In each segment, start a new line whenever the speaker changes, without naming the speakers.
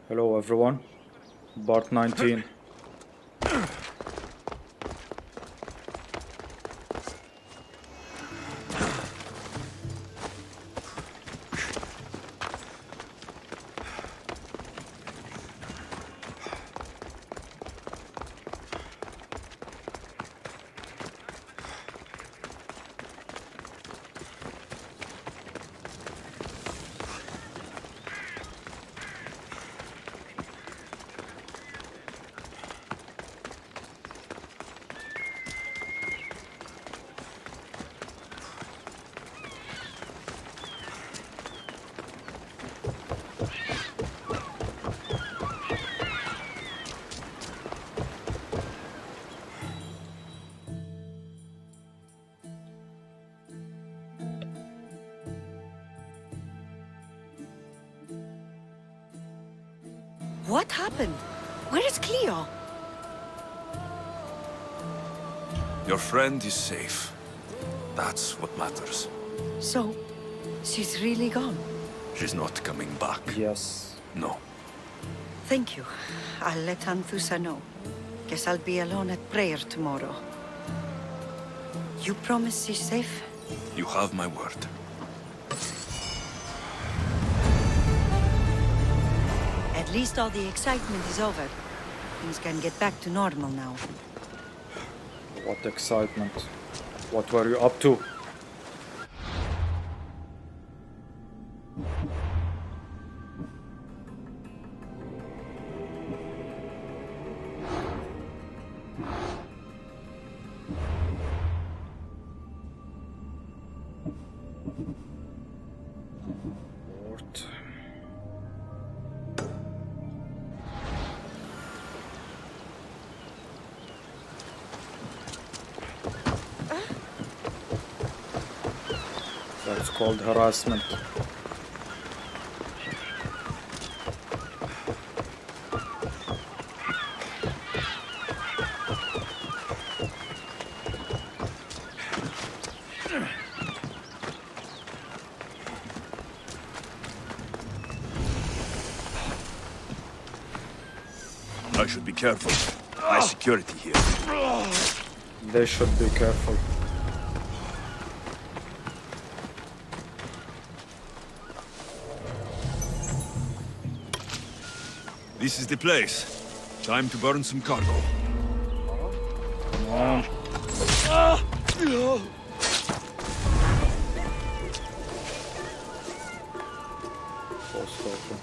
Hello everyone, part 19.
What happened? Where is Cleo?
Your friend is safe. That's what matters.
So, she's really gone.
She's not coming back.
Yes.
No.
Thank you. I'll let Anthusa know. Guess I'll be alone at prayer tomorrow. You promise she's safe?
You have my word.
At least all the excitement is over. Things can get back to normal now.
What excitement. What were you up to? Lord. That's called harassment.
I should be careful. High security here.
They should be careful.
This is the place. Time to burn some cargo.
Come on. Post open.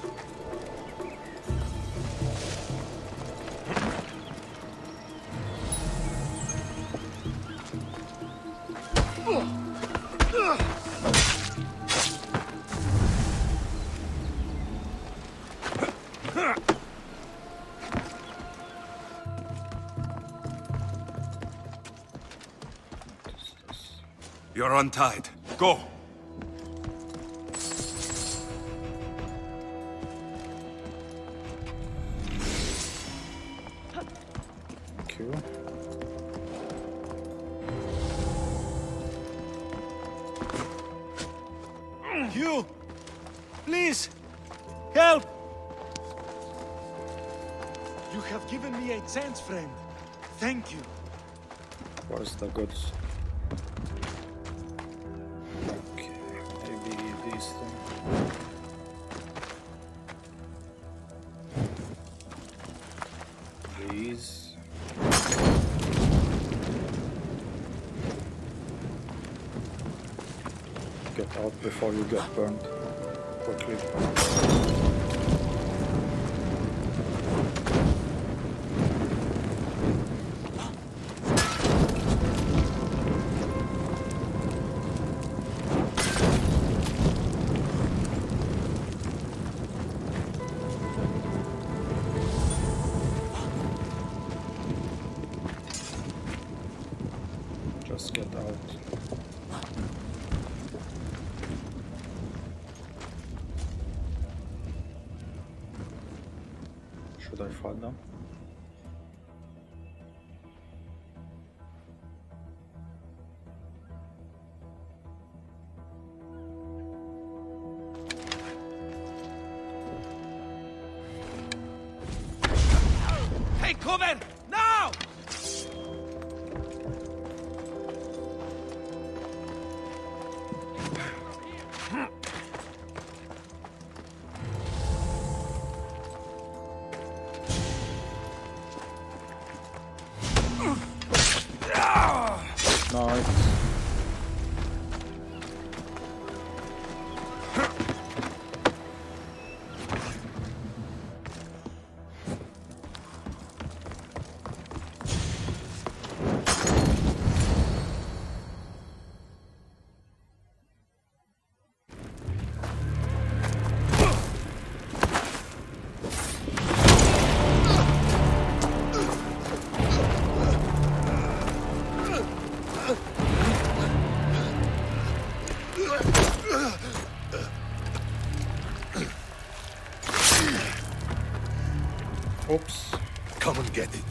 You're untied. Go!
Thank you.
You! Please! Help! You have given me a chance, friend. Thank you.
Where's the goods? Okay, maybe these things. These. Get out before you get burned. Quickly. Just get out. Should I fight them? Oops.
Come and get it.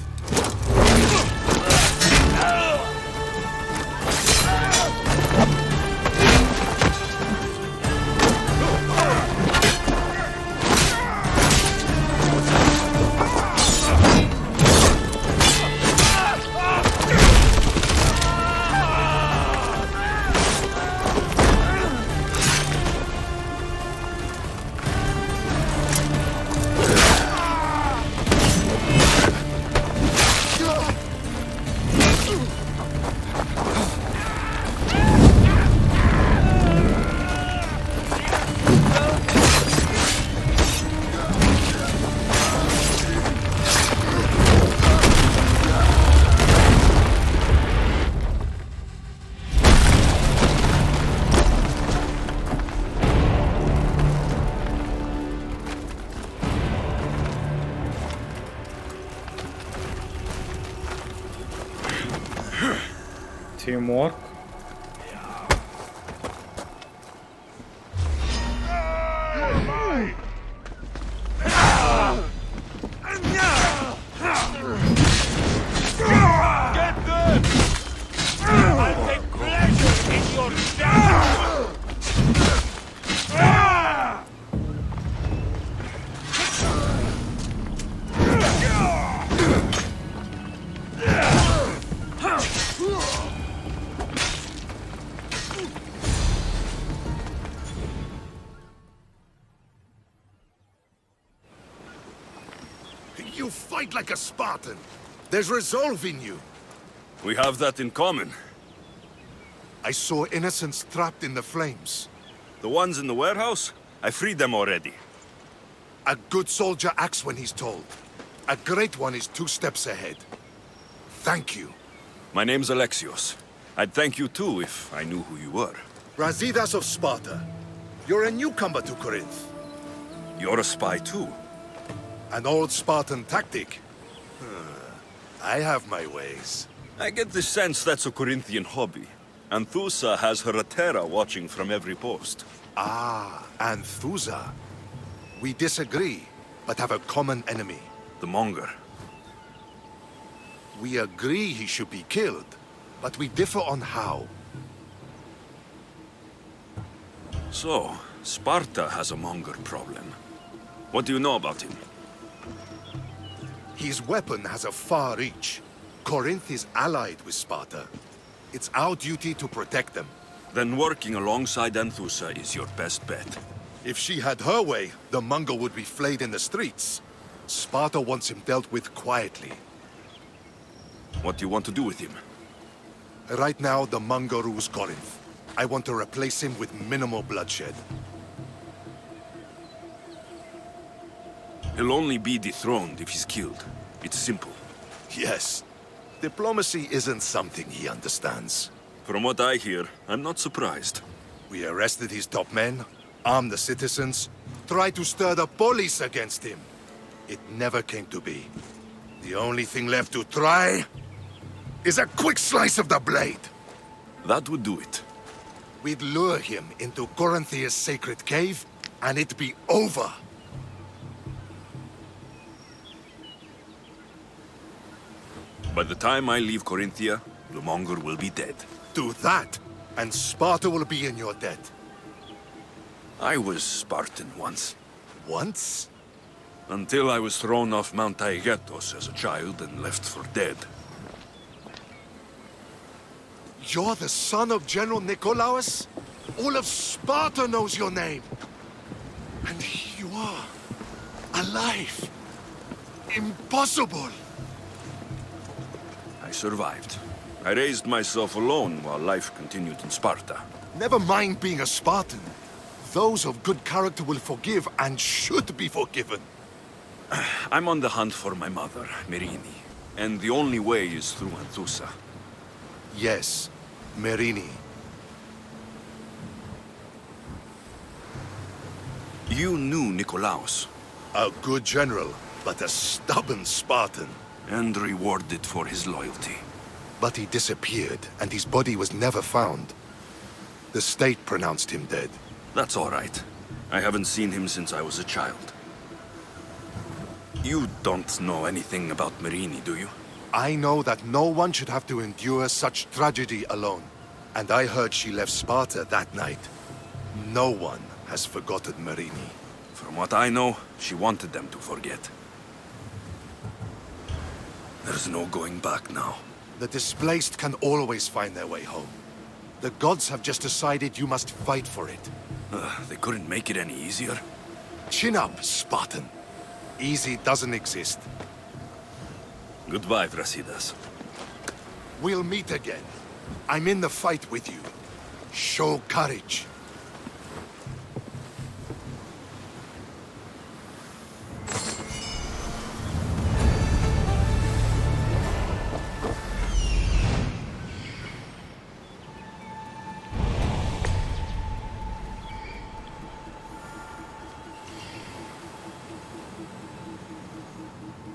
Teamwork.
Get them! I take pleasure in your death!
You fight like a Spartan. There's resolve in you.
We have that in common.
I saw innocents trapped in the flames.
The ones in the warehouse? I freed them already.
A good soldier acts when he's told. A great one is 2 steps ahead. Thank you.
My name's Alexios. I'd thank you too if I knew who you were.
Razidas of Sparta. You're a newcomer to Corinth.
You're a spy too.
An old Spartan tactic. I have my ways.
I get the sense that's a Corinthian hobby. Anthusa has her Atera watching from every post.
Ah, Anthusa. We disagree, but have a common enemy.
The Monger.
We agree he should be killed, but we differ on how.
So, Sparta has a Monger problem. What do you know about him?
His weapon has a far reach. Corinth is allied with Sparta. It's our duty to protect them.
Then working alongside Anthusa is your best bet.
If she had her way, the Mongol would be flayed in the streets. Sparta wants him dealt with quietly.
What do you want to do with him?
Right now, the Mongol rules Corinth. I want to replace him with minimal bloodshed.
He'll only be dethroned if he's killed. It's simple.
Yes. Diplomacy isn't something he understands.
From what I hear, I'm not surprised.
We arrested his top men, armed the citizens, tried to stir the police against him. It never came to be. The only thing left to try is a quick slice of the blade.
That would do it.
We'd lure him into Corinthia's sacred cave, and it'd be over.
By the time I leave Corinthia, the Monger will be dead.
Do that, and Sparta will be in your debt.
I was Spartan once.
Once?
Until I was thrown off Mount Taygetos as a child and left for dead.
You're the son of General Nikolaos? All of Sparta knows your name. And here you are, alive. Impossible.
I survived. I raised myself alone while life continued in Sparta.
Never mind being a Spartan. Those of good character will forgive and should be forgiven.
I'm on the hunt for my mother, Merini. And the only way is through Anthusa.
Yes, Merini.
You knew Nikolaos.
A good general, but a stubborn Spartan.
And rewarded for his loyalty.
But he disappeared, and his body was never found. The state pronounced him dead.
That's all right. I haven't seen him since I was a child. You don't know anything about Marini, do you?
I know that no one should have to endure such tragedy alone. And I heard she left Sparta that night. No one has forgotten Marini.
From what I know, she wanted them to forget. There's no going back now.
The displaced can always find their way home. The gods have just decided you must fight for it.
They couldn't make it any easier.
Chin up, Spartan. Easy doesn't exist.
Goodbye, Brasidas.
We'll meet again. I'm in the fight with you. Show courage.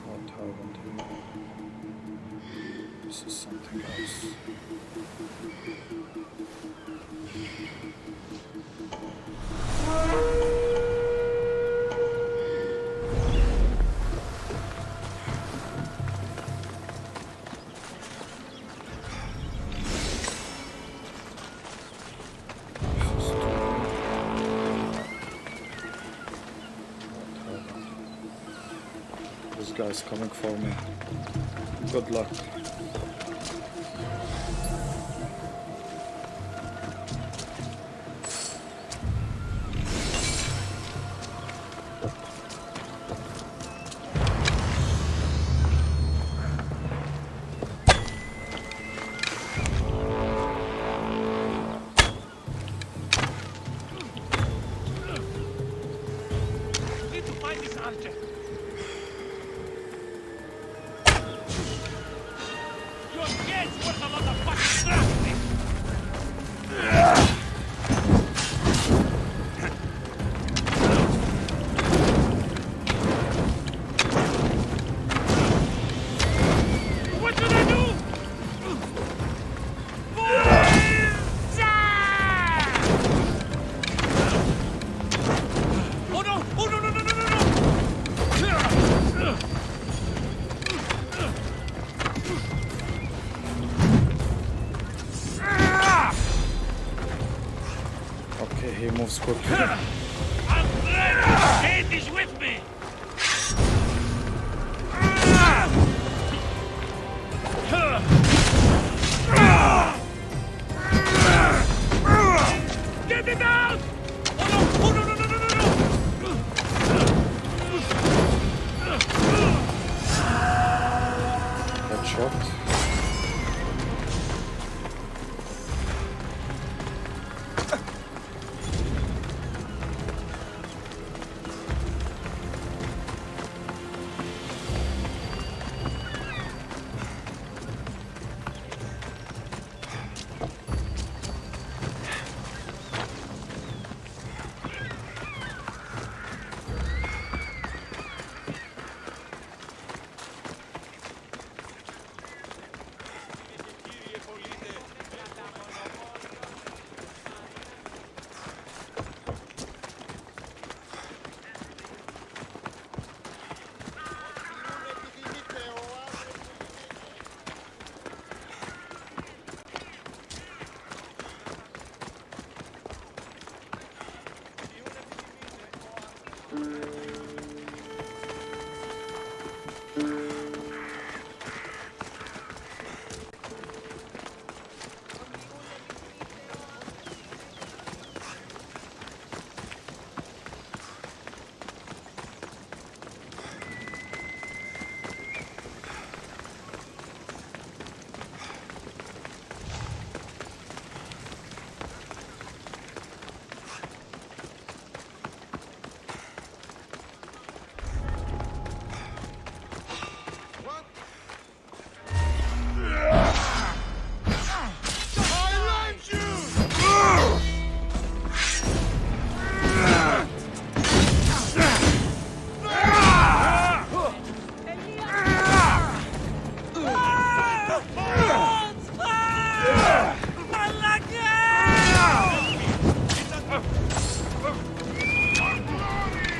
What happened here? This is something else. This guy's coming for me. Good luck.
Need to find this archer. Your gate's worth a lot of fucking traffic. What should I do? Oh no! Oh no! No! No! No! No!
Okay, he moves quickly.
I'm ready! Kate is with me! Get it out! Oh no! Oh no! No! No! No! No!
Headshot.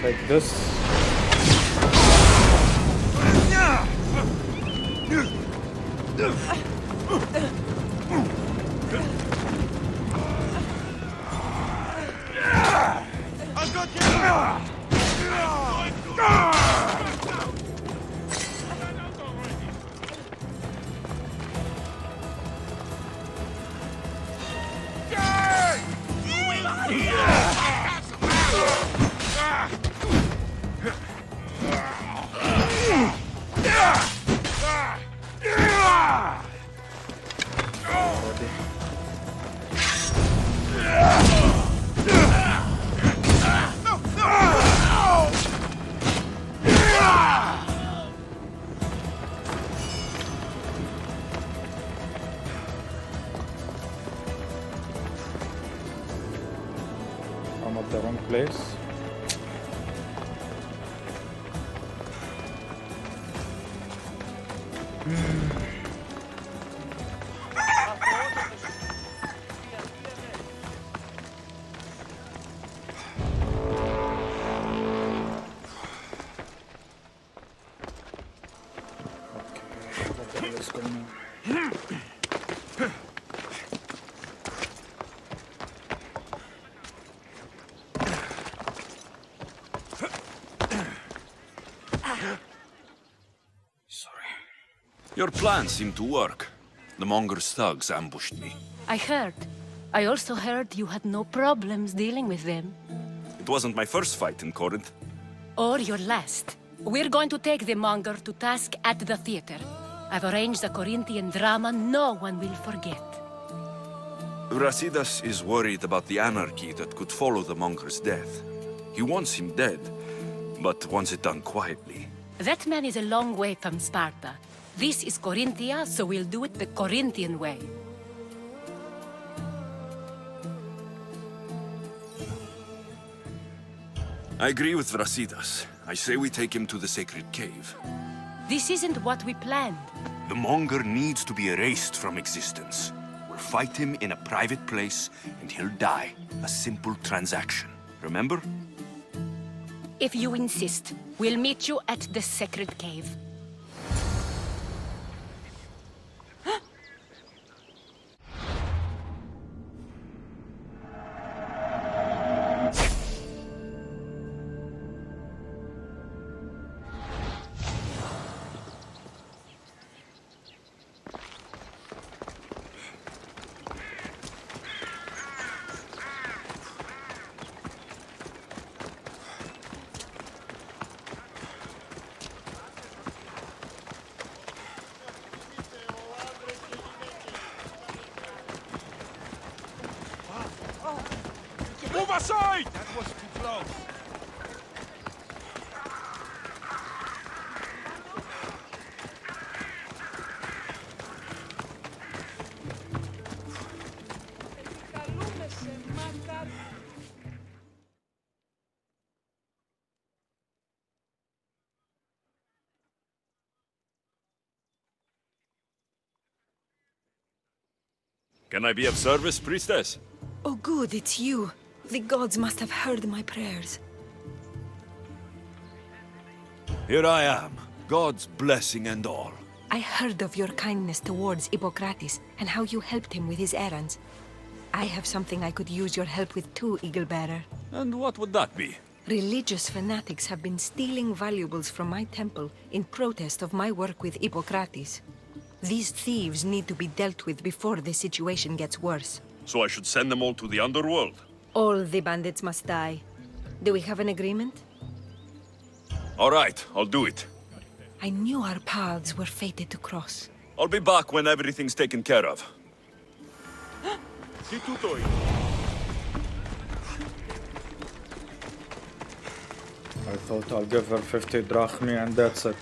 Like this.
I've got you!
I'm at the wrong place. Okay, what the hell is going on?
Your plan seemed to work. The Monger's thugs ambushed me.
I heard. I also heard you had no problems dealing with them.
It wasn't my first fight in Corinth.
Or your last. We're going to take the Monger to task at the theater. I've arranged a Corinthian drama no one will forget.
Brasidas is worried about the anarchy that could follow the Monger's death. He wants him dead, but wants it done quietly.
That man is a long way from Sparta. This is Corinthia, so we'll do it the Corinthian way.
I agree with Brasidas. I say we take him to the sacred cave.
This isn't what we planned.
The Monger needs to be erased from existence. We'll fight him in a private place, and he'll die. A simple transaction. Remember?
If you insist, we'll meet you at the sacred cave.
Move aside! That was too close.
Can I be of service, priestess?
Oh good, it's you. The gods must have heard my prayers.
Here I am, God's blessing and all.
I heard of your kindness towards Hippocrates and how you helped him with his errands. I have something I could use your help with too, Eaglebearer.
And what would that be?
Religious fanatics have been stealing valuables from my temple in protest of my work with Hippocrates. These thieves need to be dealt with before the situation gets worse.
So I should send them all to the underworld?
All the bandits must die. Do we have an agreement?
All right, I'll do it.
I knew our paths were fated to cross.
I'll be back when everything's taken care of.
Si tutto io.
I thought I'll give her 50 drachmi and that's it.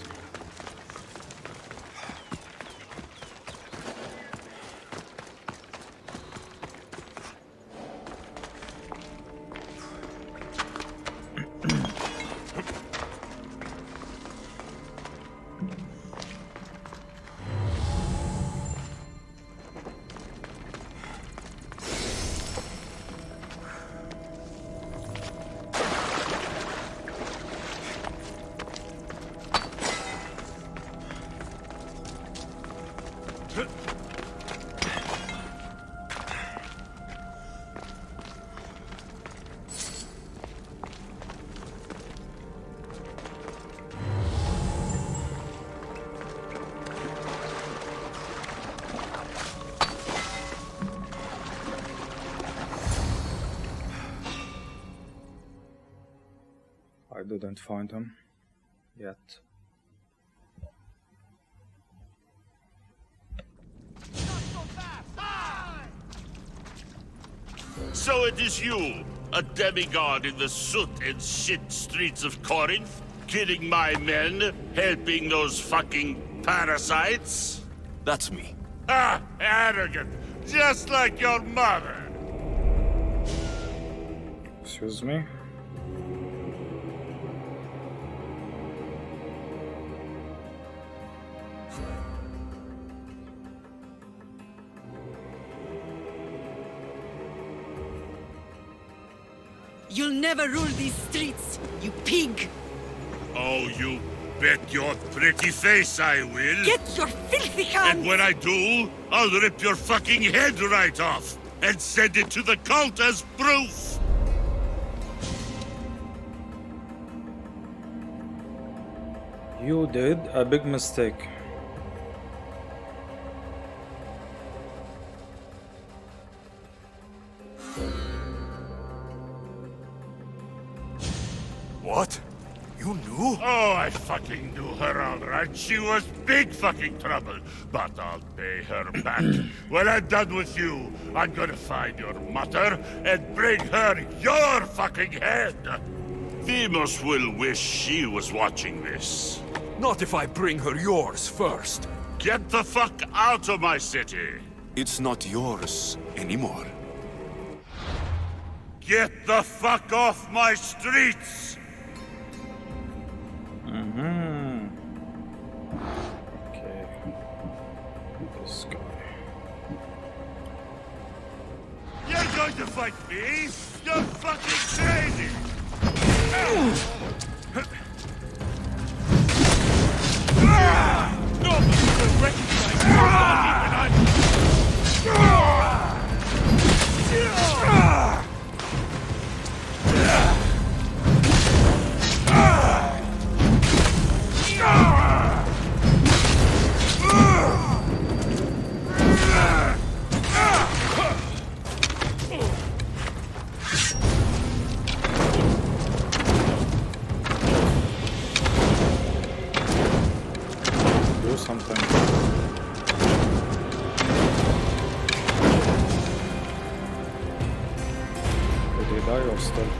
didn't find him yet.
So it is you, a demigod in the soot and shit streets of Corinth, killing my men, helping those fucking parasites?
That's me.
Ah, arrogant, just like your mother.
Excuse me?
You'll never rule these streets, you pig!
Oh, you bet your pretty face I will.
Get your filthy hands!
And when I do, I'll rip your fucking head right off and send it to the cult as proof.
You did a big mistake.
What? You knew?
Oh, I fucking knew her all right. She was big fucking trouble. But I'll pay her back. When I'm done with you, I'm gonna find your mother and bring her your fucking head. Demos will wish she was watching this.
Not if I bring her yours first.
Get the fuck out of my city.
It's not yours anymore.
Get the fuck off my streets.
Okay. This guy.
You're going to fight me? You're fucking crazy. Nobody will recognize your body when I'm...
Do something. Did he die or still?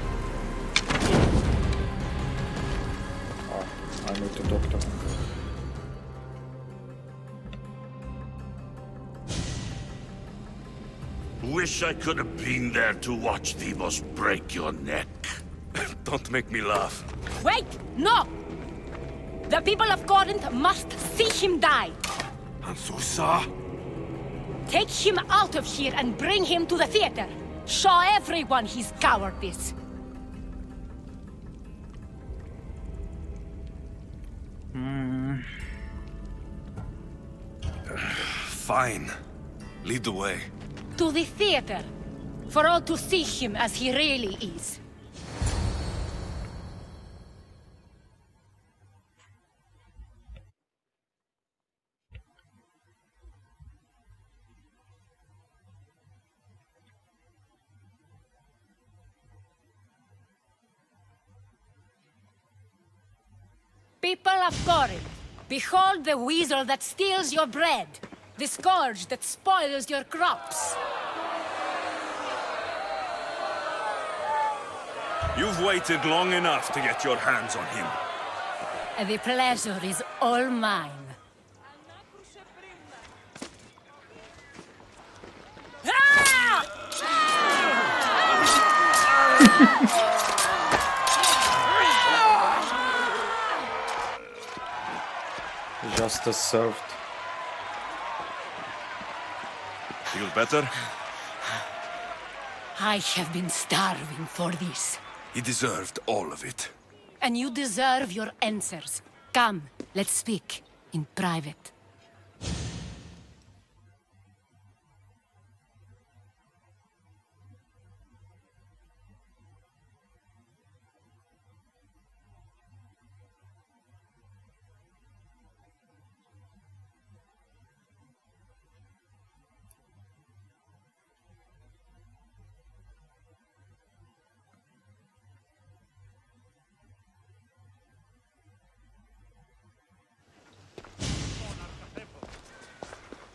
Ah, I need to talk to him.
Wish I could have been there to watch Demos break your neck.
Don't make me laugh.
Wait! No! The people of Corinth must see him die!
Anthusa?
Take him out of here and bring him to the theater! Show everyone his cowardice!
Fine. Lead the way.
To the theater! For all to see him as he really is. People of Corinth, behold the weasel that steals your bread, the scourge that spoils your crops.
You've waited long enough to get your hands on him.
The pleasure is all mine. Ah!
Justice served.
Feel better?
I have been starving for this.
He deserved all of it.
And you deserve your answers. Come, let's speak in private.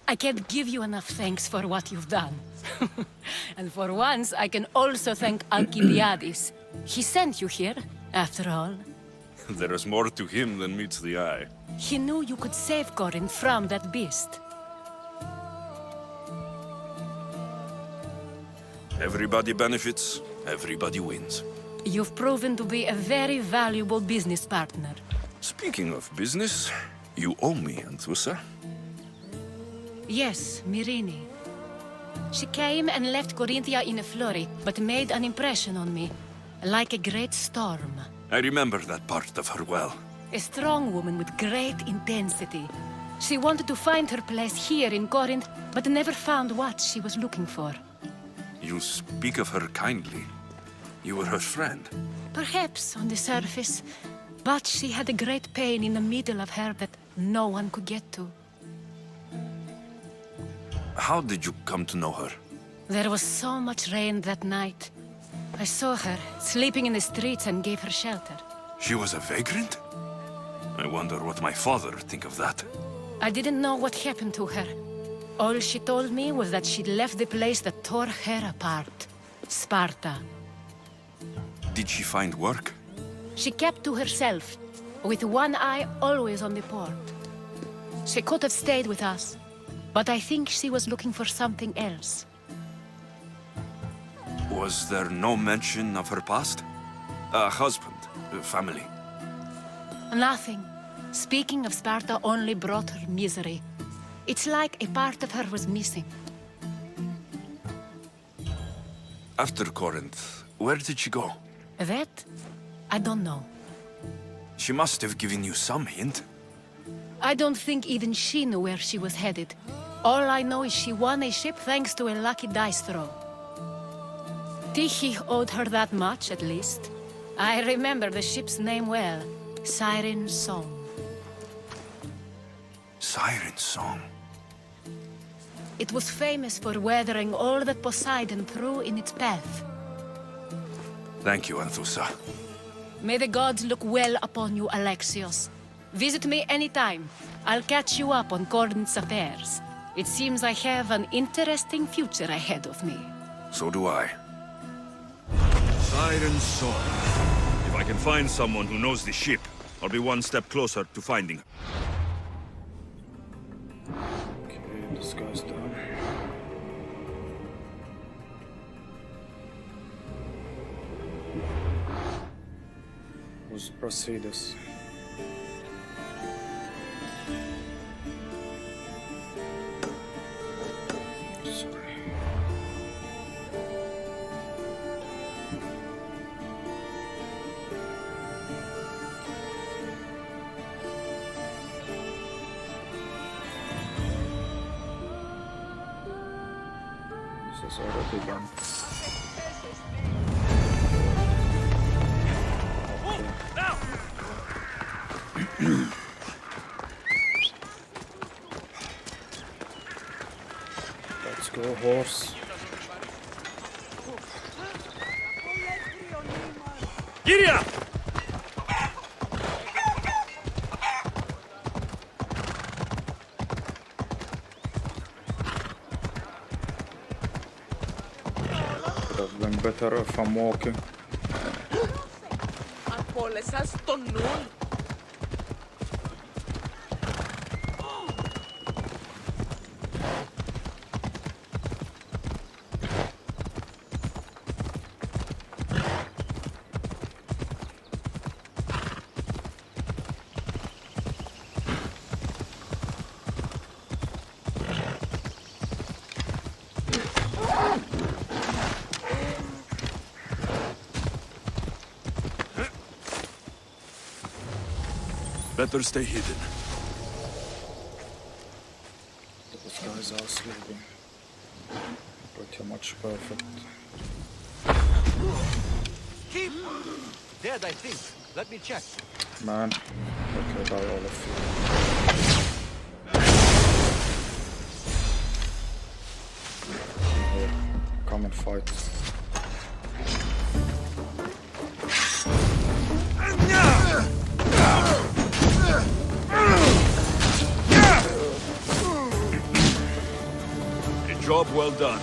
I can't give you enough thanks for what you've done. And for once, I can also thank Alcibiades. He sent you here, after all.
There is more to him than meets the eye.
He knew you could save Corinth from that beast.
Everybody benefits, everybody wins.
You've proven to be a very valuable business partner.
Speaking of business, you owe me, Anthusa.
Yes, Myrine. She came and left Corinthia in a flurry, but made an impression on me, like a great storm.
I remember that part of her well.
A strong woman with great intensity. She wanted to find her place here in Corinth, but never found what she was looking for.
You speak of her kindly. You were her friend.
Perhaps on the surface, but she had a great pain in the middle of her that no one could get to.
How did you come to know her?
There was so much rain that night. I saw her, sleeping in the streets, and gave her shelter.
She was a vagrant? I wonder what my father think of that.
I didn't know what happened to her. All she told me was that she'd left the place that tore her apart. Sparta.
Did she find work?
She kept to herself, with one eye always on the port. She could have stayed with us, but I think she was looking for something else.
Was there no mention of her past? A husband, a family?
Nothing. Speaking of Sparta only brought her misery. It's like a part of her was missing.
After Corinth, where did she go?
That? I don't know.
She must have given you some hint.
I don't think even she knew where she was headed. All I know is she won a ship thanks to a lucky dice throw. Tyche owed her that much, at least. I remember the ship's name well. Siren Song.
Siren Song.
It was famous for weathering all that Poseidon threw in its path.
Thank you, Anthusa.
May the gods look well upon you, Alexios. Visit me anytime. I'll catch you up on Corinth's affairs. It seems I have an interesting future ahead of me.
So do I.
Siren Song. If I can find someone who knows the ship, I'll be one step closer to finding her.
Okay, this guy's done. Let's proceed this. Sorry. This is already done. Let's go, horse.
Giria!
Would have been better if I'm walking.
Απόλεσας τον νουν.
Better stay hidden.
Those guys are sleeping. Pretty much perfect.
Keep! Dead, I think. Let me check.
Man, okay, by all of you. Here, come and fight.
Job well done.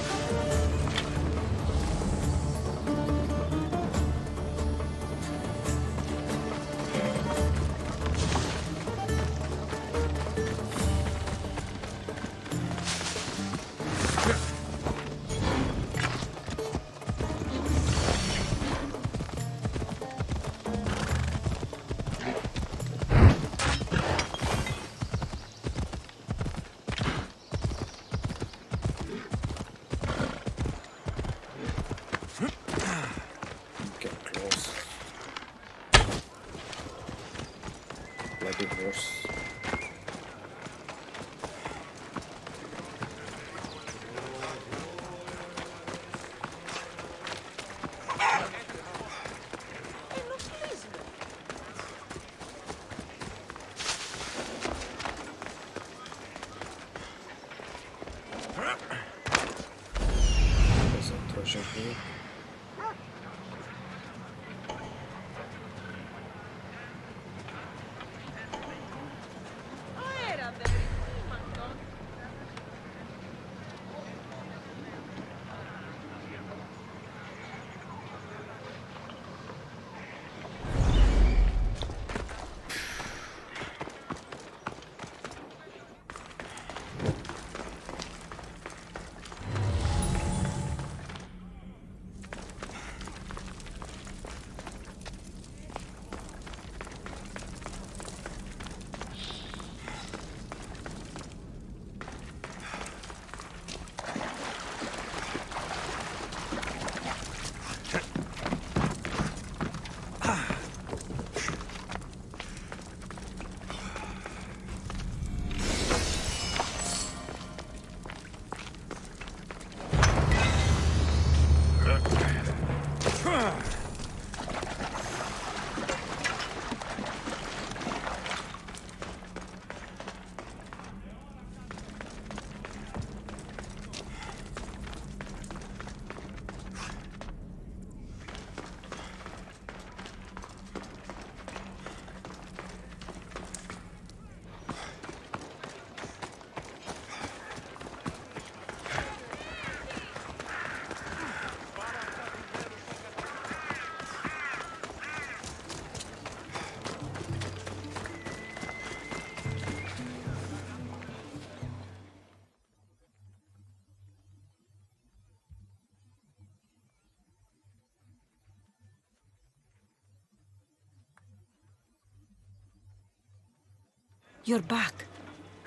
You're back.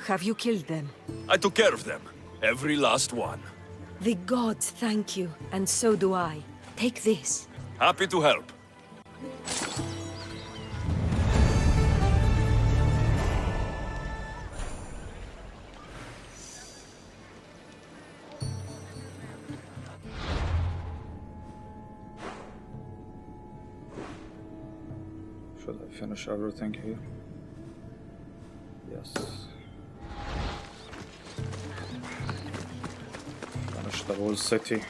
Have you killed them?
I took care of them. Every last one.
The gods thank you, and so do I. Take this.
Happy to help.
Should I finish everything here? Yes. Finish the whole city.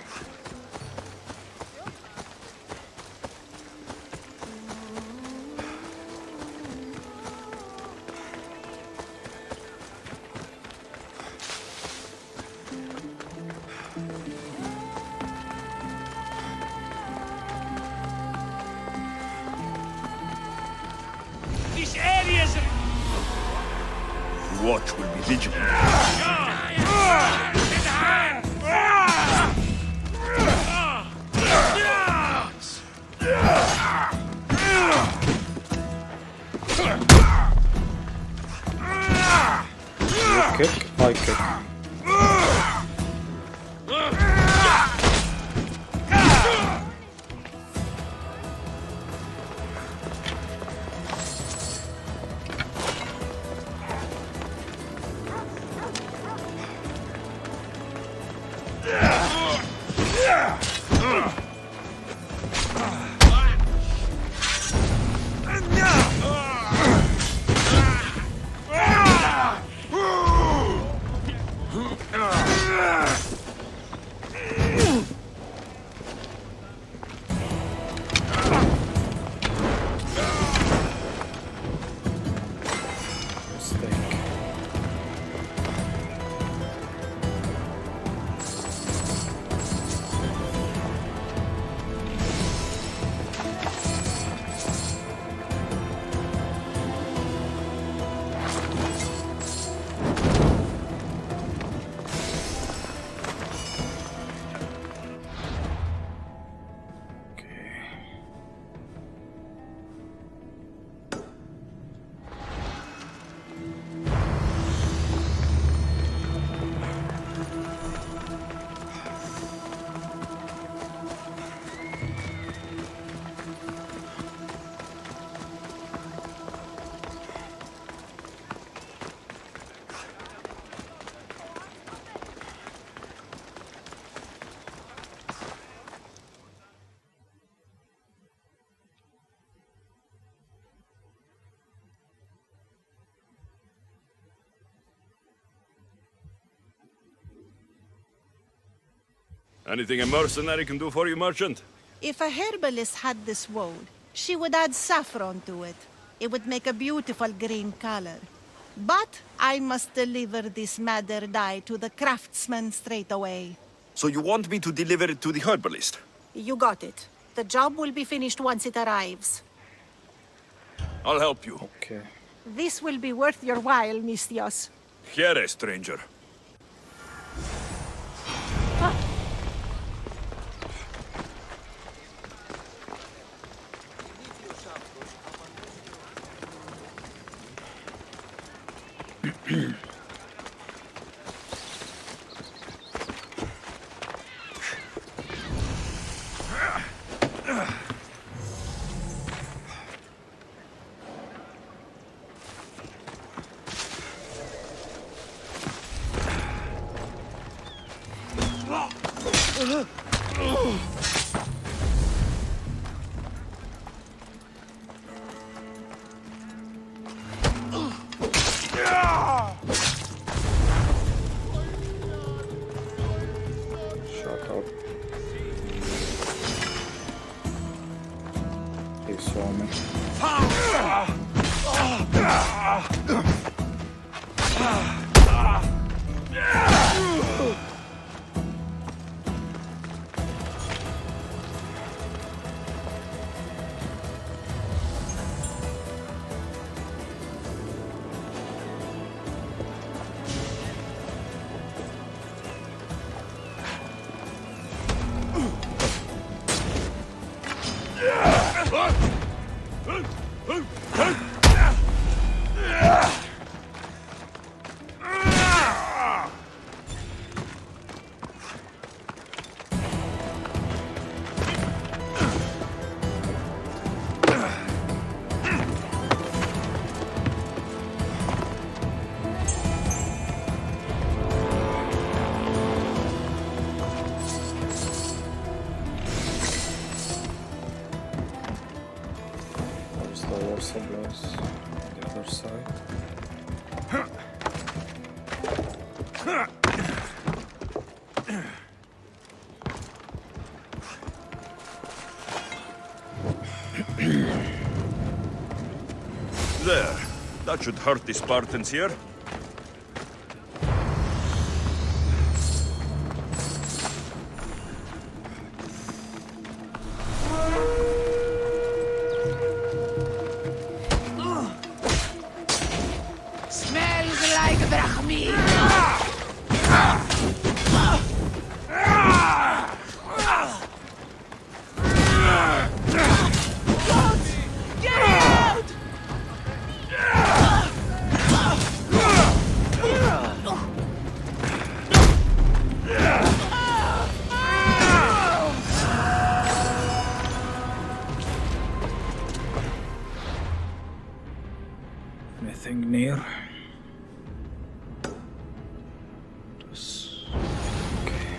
Watch will be vigilant.
You kick, I kick.
Anything a mercenary can do for you, merchant?
If a herbalist had this woad, she would add saffron to it. It would make a beautiful green color. But I must deliver this madder dye to the craftsman straight away.
So you want me to deliver it to the herbalist?
You got it. The job will be finished once it arrives.
I'll help you.
Okay.
This will be worth your while, Mistios.
Here, stranger.
Shut up. He saw me. There's the war supplies on the other side.
There. That should hurt the Spartans here.
Smells like drachmi. Get out!
Anything near? Just... okay.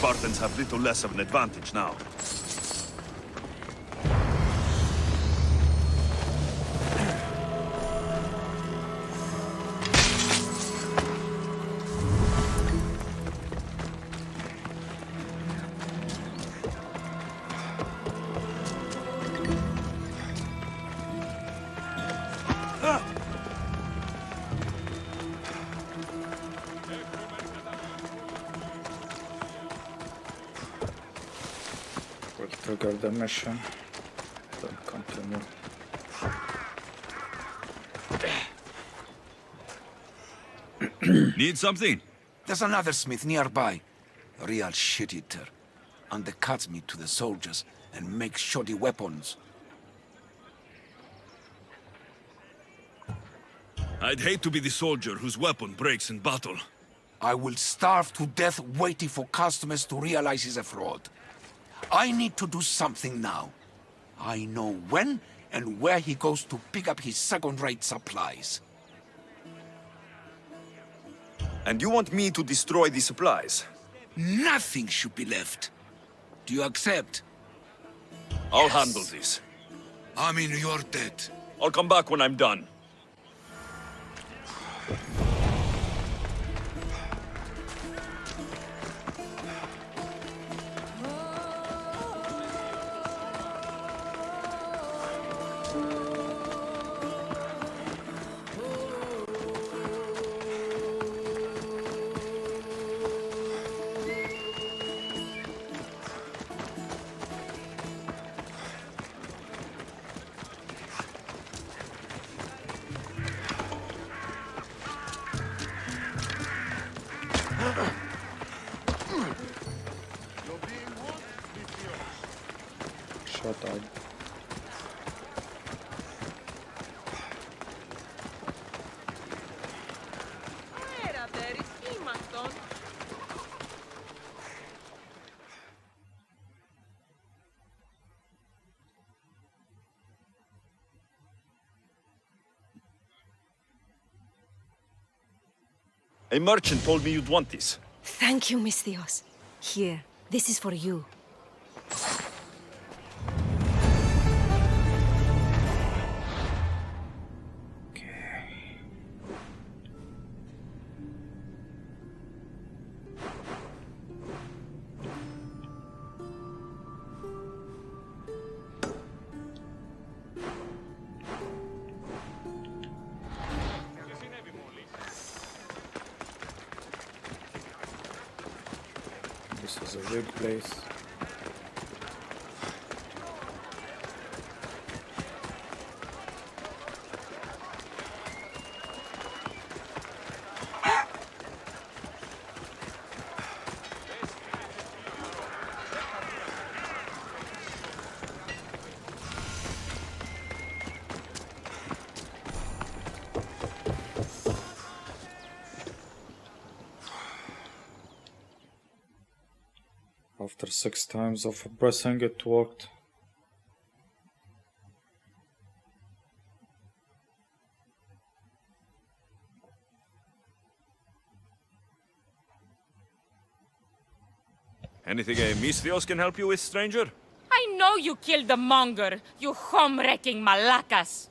Spartans have little less of an advantage now.
We'll trigger the mission, then continue.
Need something?
There's another smith nearby. A real shit-eater. Undercuts me to the soldiers and makes shoddy weapons.
I'd hate to be the soldier whose weapon breaks in battle.
I will starve to death waiting for customers to realize he's a fraud. I need to do something now. I know when and where he goes to pick up his second-rate supplies.
And you want me to destroy the supplies?
Nothing should be left. Do you accept?
I'll handle this.
I mean, you're dead.
I'll come back when I'm done.
Shut up.
A merchant told me you'd want this.
Thank you, Misthios. Here, this is for you.
This is a big place. After 6 times of pressing, it worked.
Anything a Misthios can help you with, stranger?
I know you killed the monger, you home-wrecking malacas.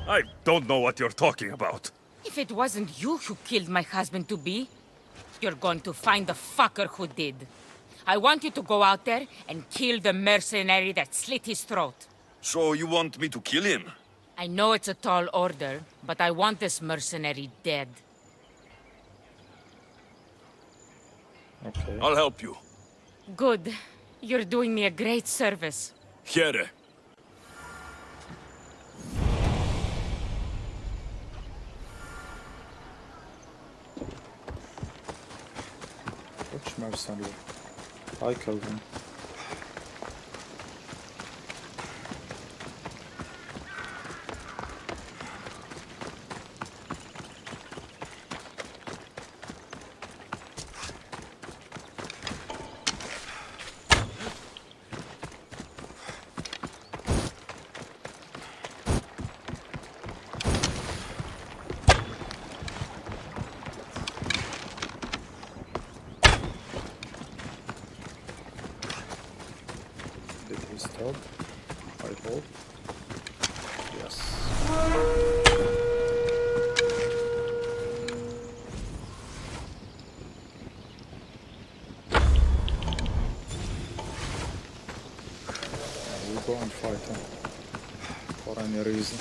I don't know what you're talking about.
If it wasn't you who killed my husband-to-be, you're going to find the fucker who did. I want you to go out there and kill the mercenary that slit his throat.
So you want me to kill him?
I know it's a tall order, but I want this mercenary dead.
Okay.
I'll help you.
Good. You're doing me a great service.
Here.
Which mercenary? I killed him. hope. I hope. Yes. We go and fight him for any reason.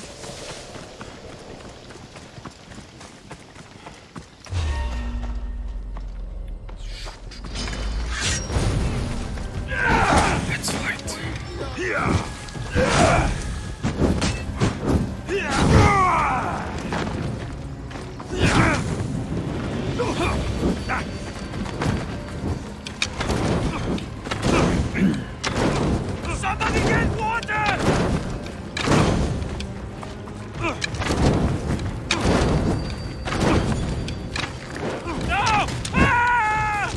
Let's fight.
Somebody get water! No! Ah!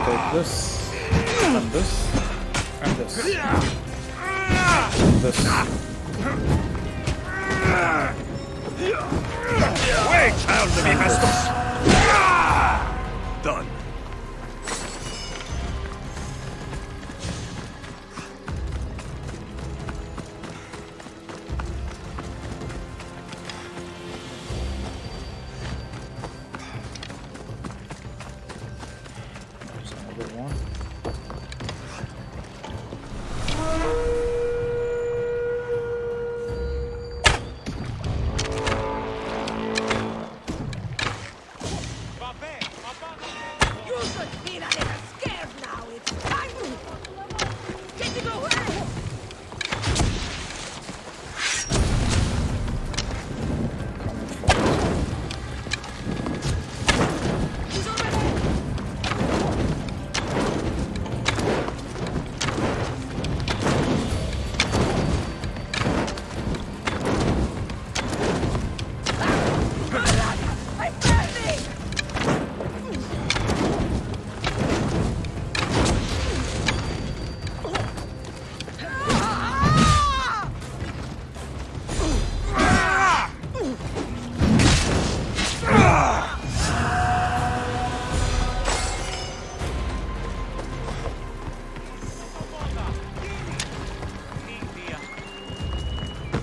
Take this, and this, and this. This.
Wait, child of Hephaestus!
Done.
There's another one.
You should be a little scared now. It's time. Getting away.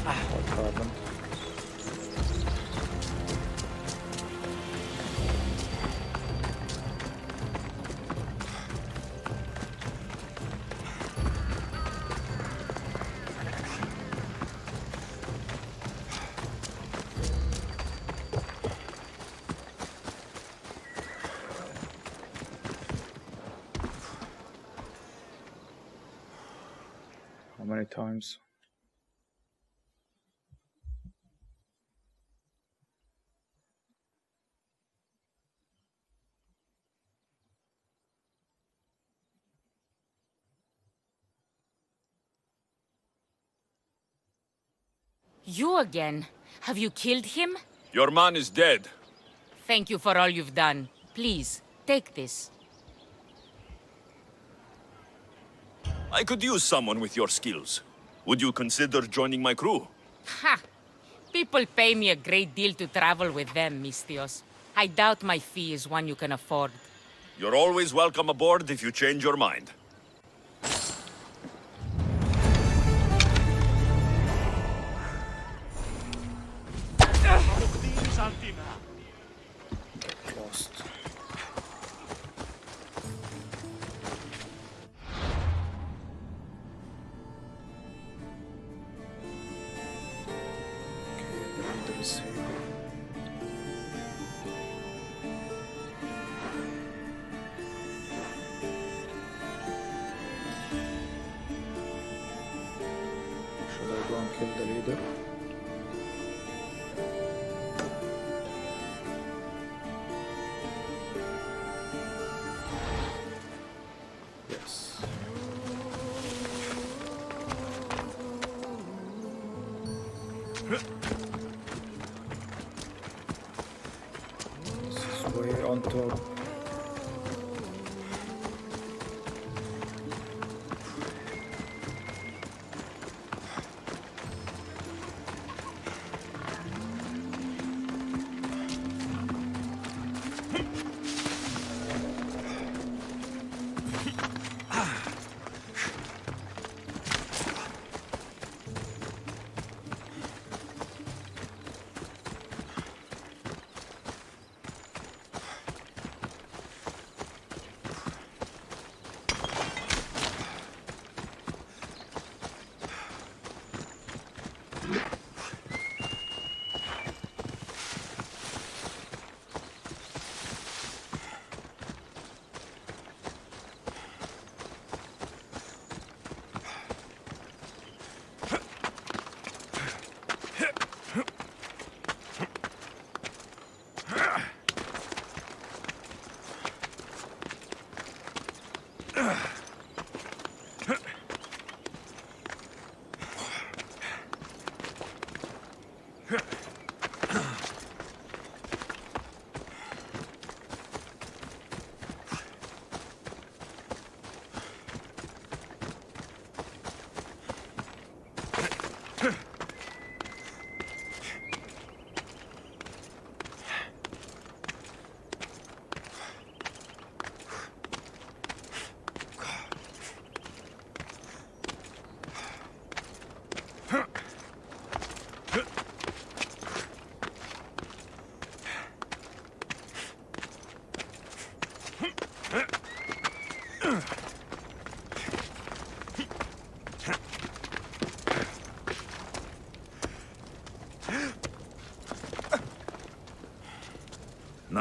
I'm burning.
What happened? How many times?
You again? Have you killed him?
Your man is dead.
Thank you for all you've done. Please, take this.
I could use someone with your skills. Would you consider joining my crew?
Ha! People pay me a great deal to travel with them, Mistios. I doubt my fee is one you can afford.
You're always welcome aboard if you change your mind.
Lost. There is here. Should I go and kill the leader? Yes. This is way on top.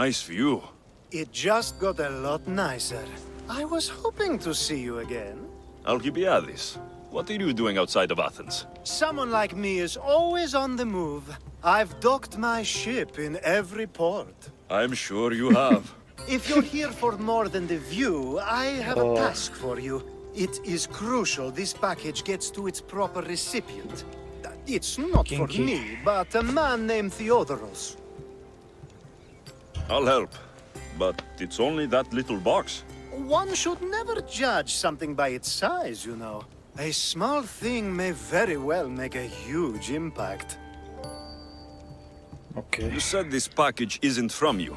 Nice view.
It just got a lot nicer. I was hoping to see you again.
Alcibiades, what are you doing outside of Athens?
Someone like me is always on the move. I've docked my ship in every port.
I'm sure you have.
If you're here for more than the view, I have a task for you. It is crucial this package gets to its proper recipient. It's not for me, but a man named Theodoros.
I'll help, but it's only that little box.
One should never judge something by its size, you know. A small thing may very well make a huge impact.
Okay.
You said this package isn't from you.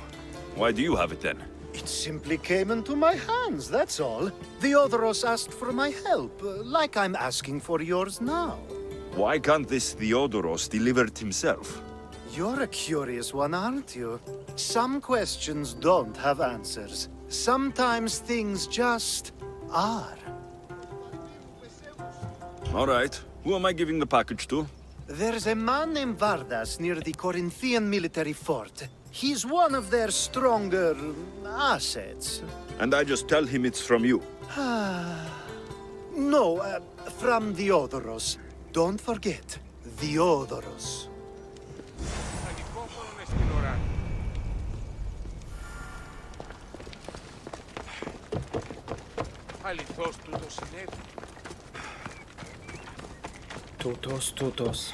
Why do you have it then?
It simply came into my hands, that's all. Theodoros asked for my help, like I'm asking for yours now.
Why can't this Theodoros deliver it himself?
You're a curious one, aren't you? Some questions don't have answers. Sometimes things just are.
All right. Who am I giving the package to?
There's a man named Vardas near the Corinthian military fort. He's one of their stronger assets.
And I just tell him it's from you.
No, from Theodoros. Don't forget, Theodoros.
Tutos.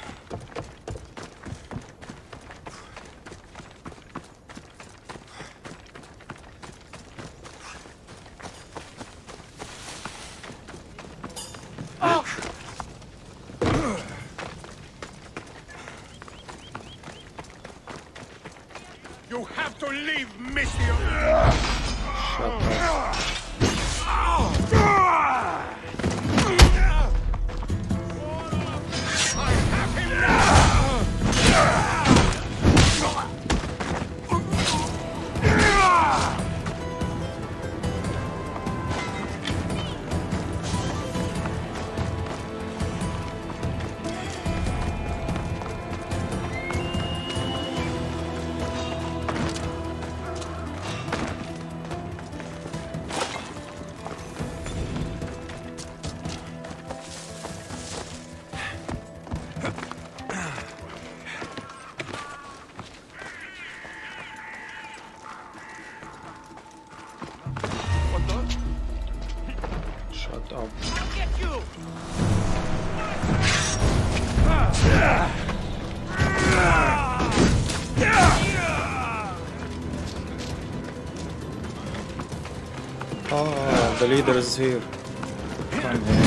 You have to leave, Monsieur!
Shut up. Shut up.
I'll get you!
Oh, the leader is here. Come here.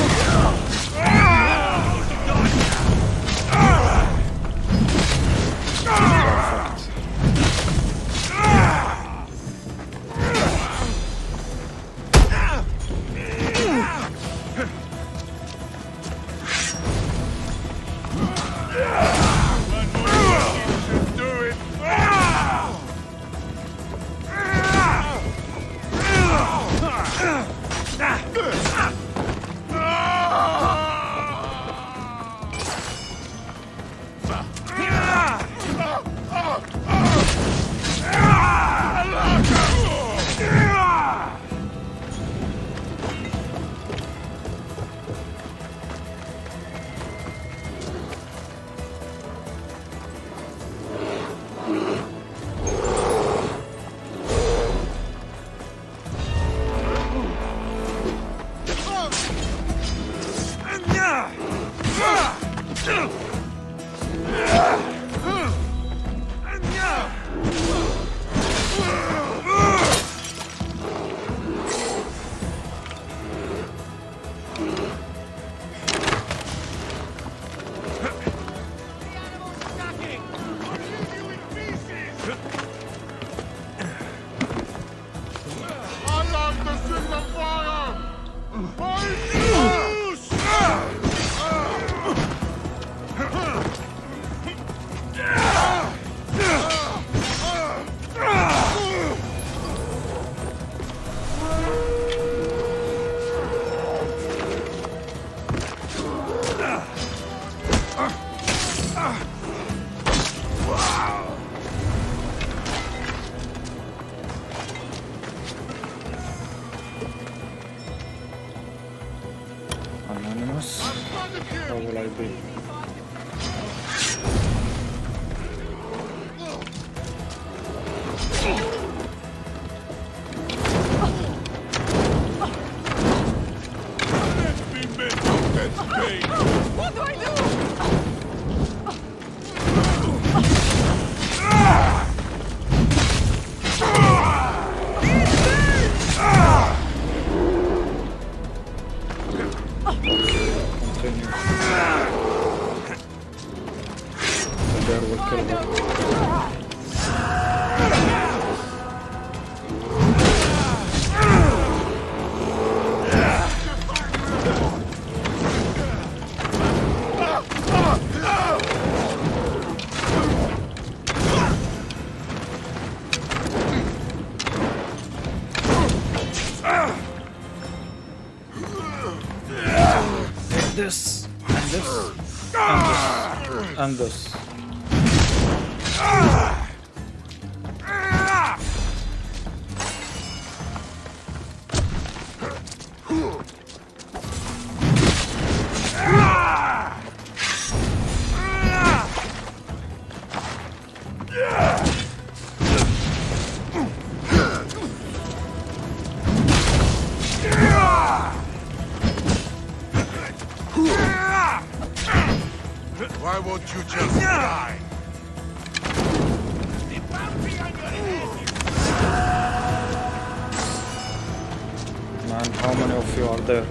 Anonymous. How will I be?
What do I do?
Continue. The bear will kill her. This and this and this.
Why won't you just die?
Man, how many of you are there?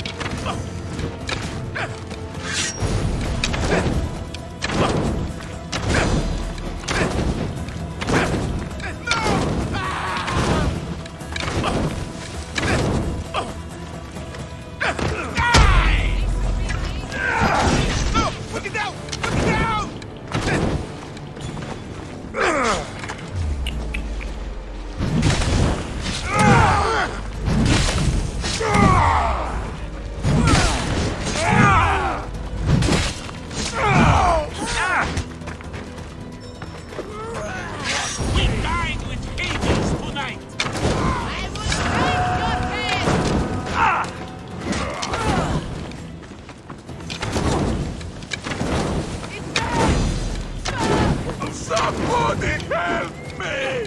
Somebody help me!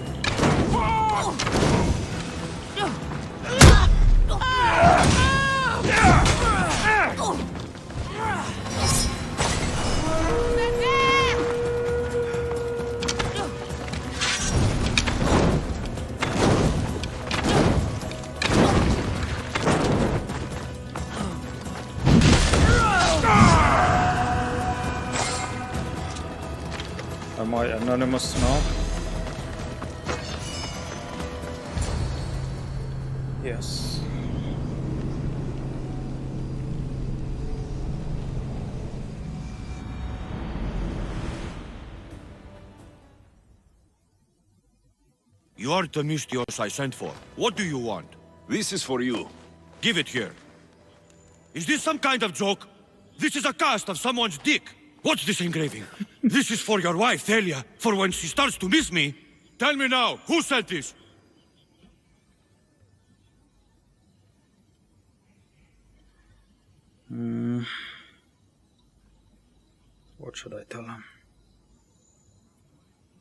Am I anonymous now? Yes.
You are the Mystios I sent for. What do you want?
This is for you.
Give it here. Is this some kind of joke? This is a cast of someone's dick. What's this engraving? This is for your wife, Thalia, for when she starts to miss me. Tell me now, who sent this?
What should I tell him?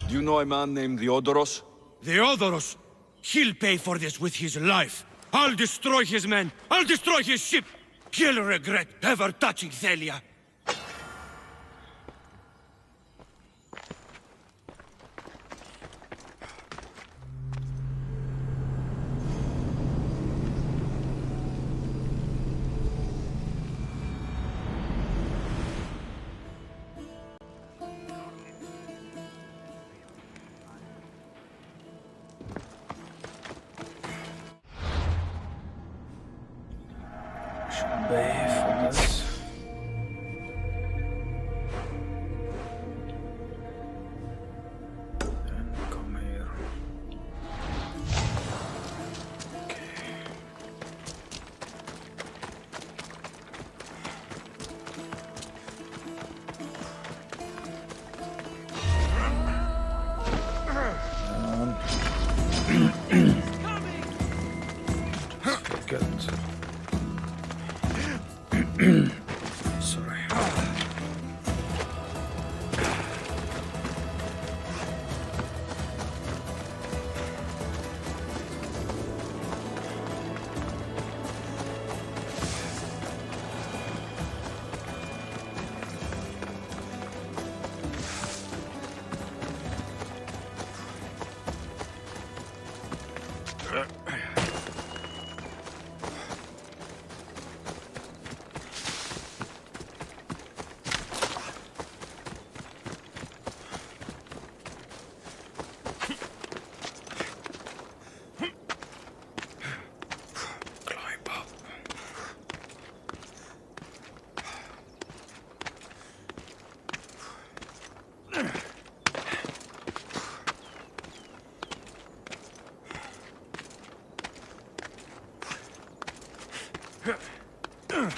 Do you know a man named Theodoros?
Theodoros? He'll pay for this with his life. I'll destroy his men. I'll destroy his ship. He'll regret ever touching Thalia.
Bay for this. Then come here. Okay. What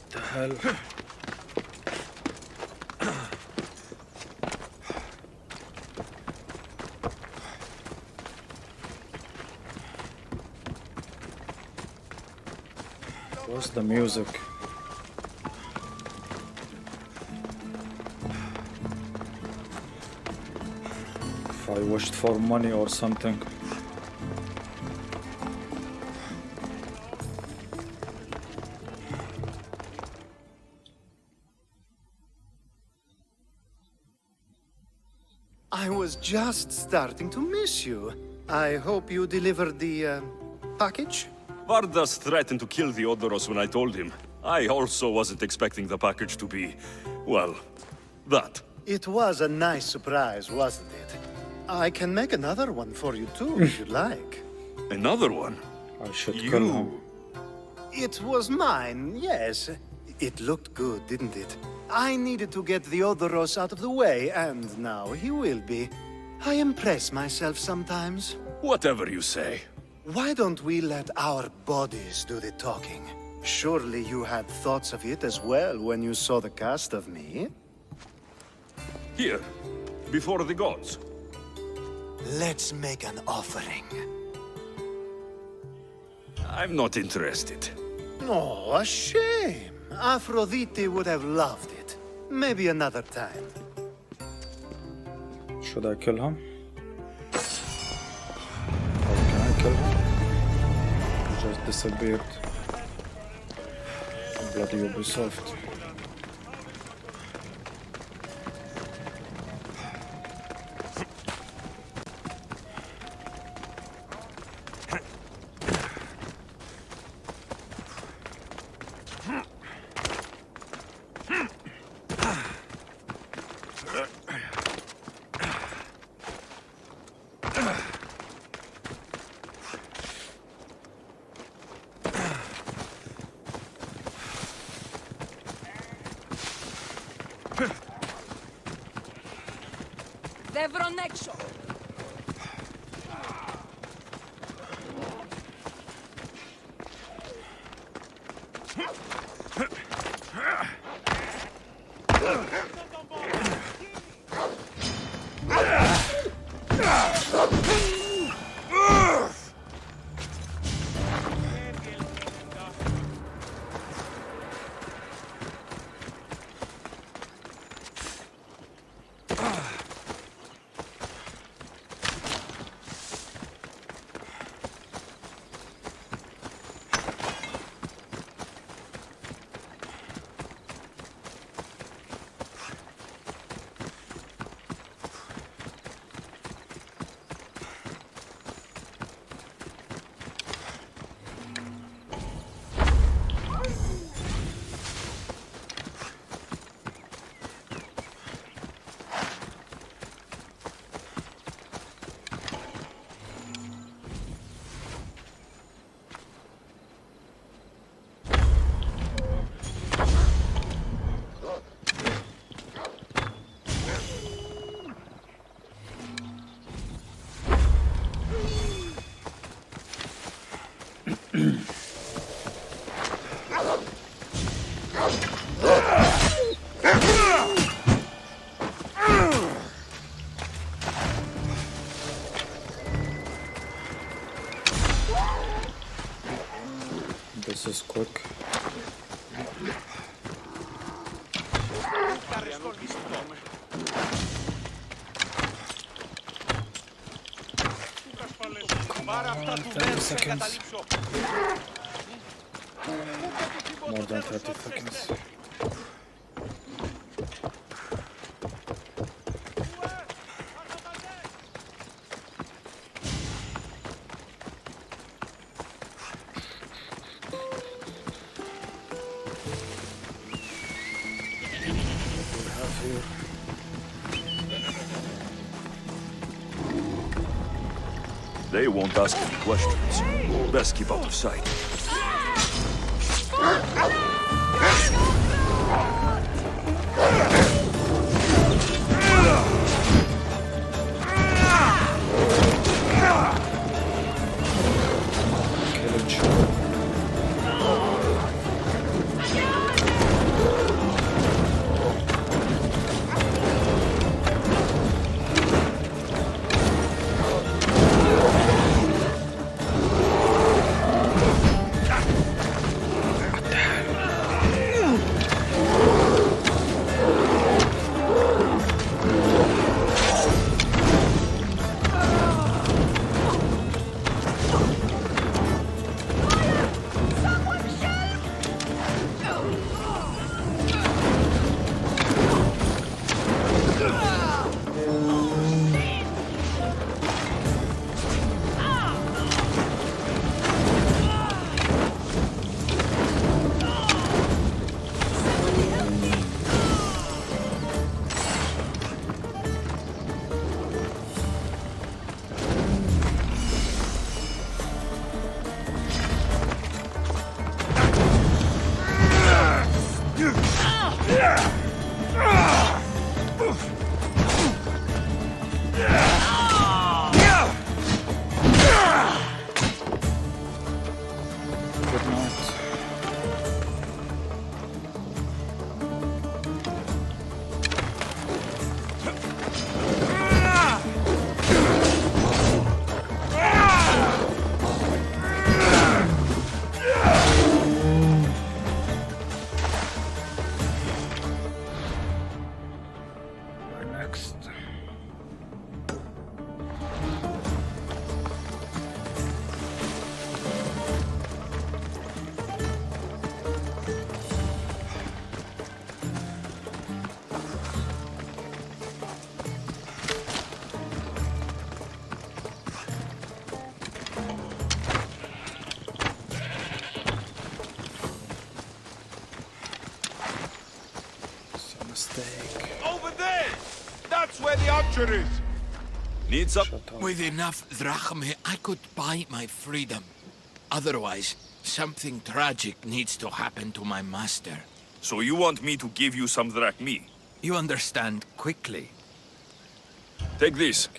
the hell? What's the music? If I wished for money or something.
I was just starting to miss you. I hope you delivered the package?
Vardas threatened to kill the Odoros when I told him. I also wasn't expecting the package to be, well, that.
It was a nice surprise, wasn't it? I can make another one for you too, if you'd like.
Another one?
I should kill him.
It was mine, yes. It looked good, didn't it? I needed to get the Odoros out of the way, and now he will be. I impress myself sometimes.
Whatever you say.
Why don't we let our bodies do the talking? Surely you had thoughts of it as well when you saw the cast of me?
Here, before the gods.
Let's make an offering.
I'm not interested.
Oh, a shame. Aphrodite would have loved it. Maybe another time.
Should I kill him? Or can I kill him? He just disappeared. Bloody Ubisoft. This is quick. Come on, 30 seconds. More than 30 seconds.
They won't ask any questions. Best keep out of sight.
Over there! That's where the archer is!
Need some?
With enough drachmae, I could buy my freedom. Otherwise, something tragic needs to happen to my master.
So you want me to give you some drachmae?
You understand quickly.
Take this.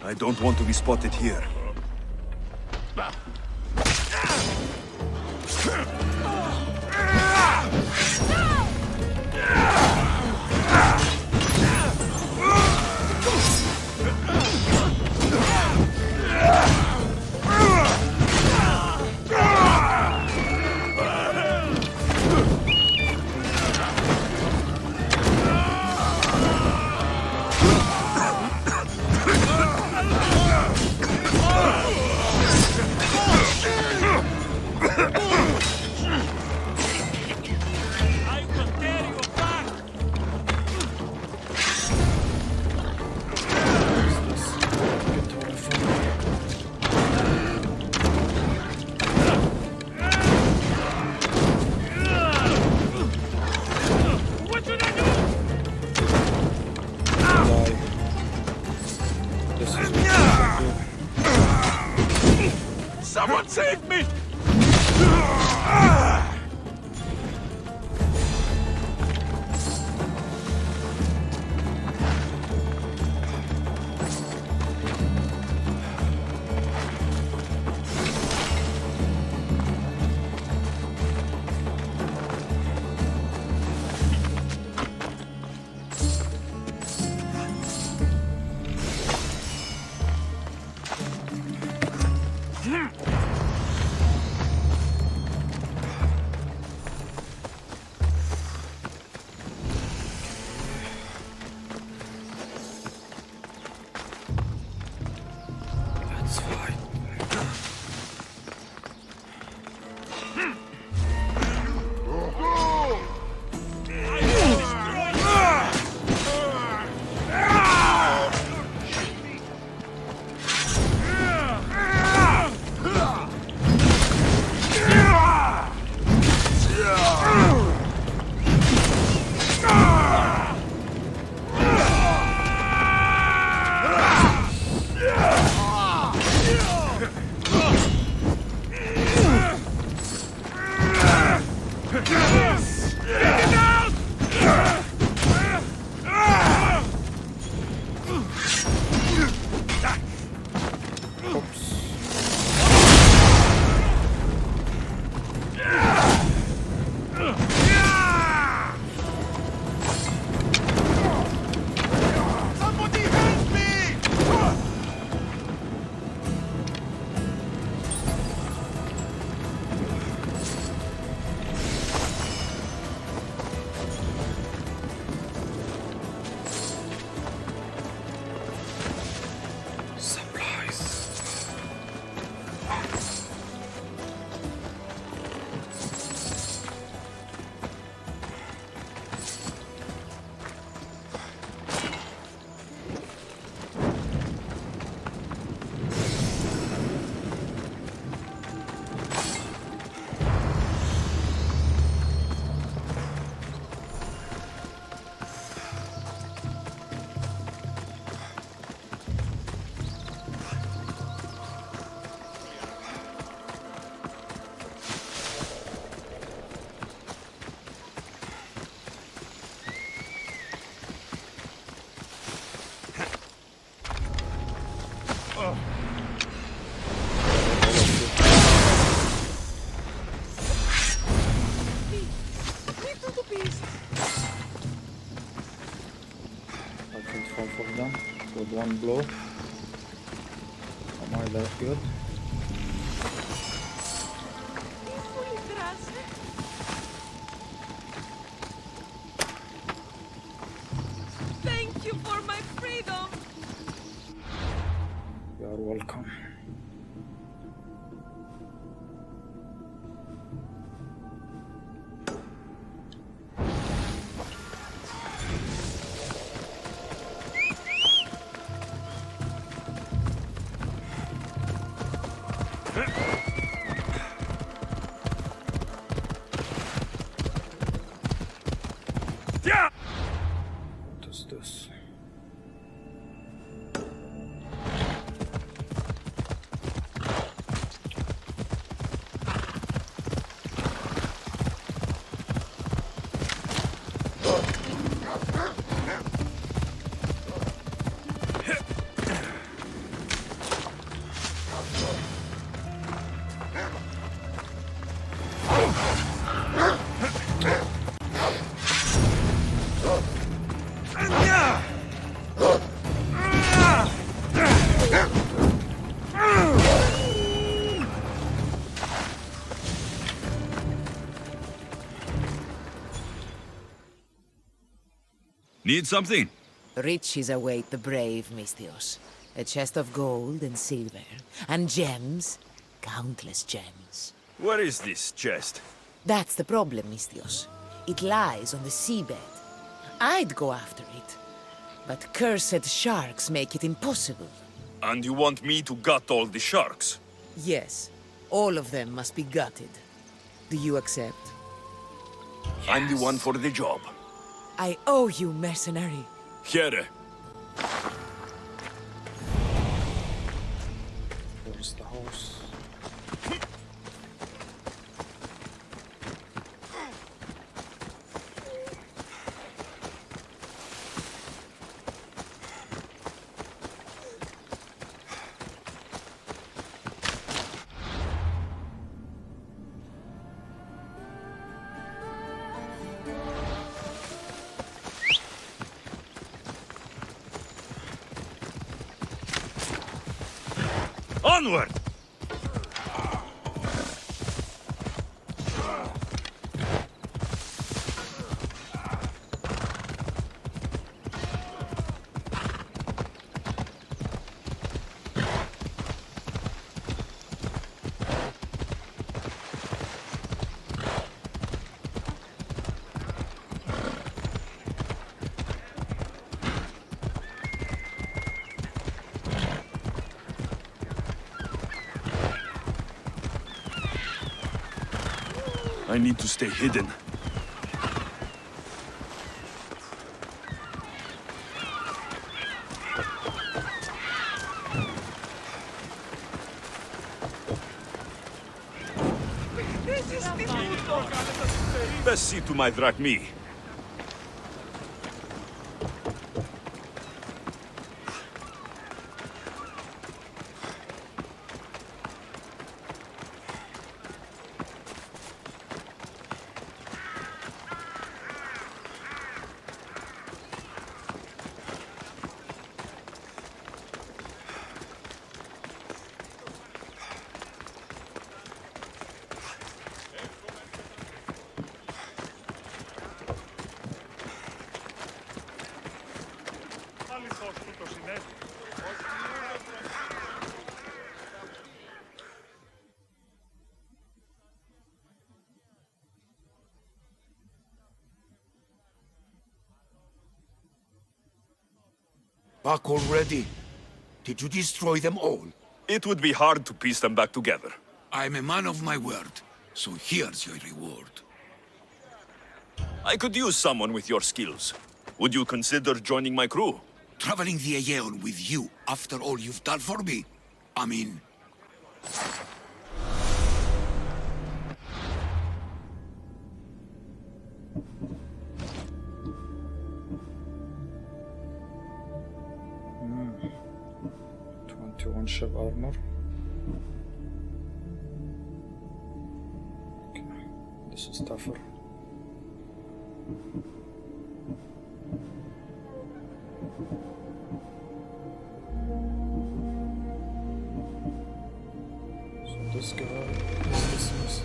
I don't want to be spotted here. Someone save me!
That's fine. With one blow. Am I that good?
Thank you for my freedom.
You are welcome. What is this?
Need something?
Riches await the brave, Mistios. A chest of gold and silver, and gems, countless gems.
Where is this chest?
That's the problem, Mistios. It lies on the seabed. I'd go after it, but cursed sharks make it impossible.
And you want me to gut all the sharks?
Yes, all of them must be gutted. Do you accept?
Yes. I'm the one for the job.
I owe you, mercenary.
Here.
Where's the house?
Onward!
I need to stay hidden. Best see to my drachmi.
Back already? Did you destroy them all?
It would be hard to piece them back together.
I'm a man of my word, so here's your reward.
I could use someone with your skills. Would you consider joining my crew?
Traveling the Aegean with you after all you've done for me? I mean...
Hmm. 21 ship armor. Okay, this is tougher. So this guy is dismissed.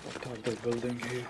What are they building here?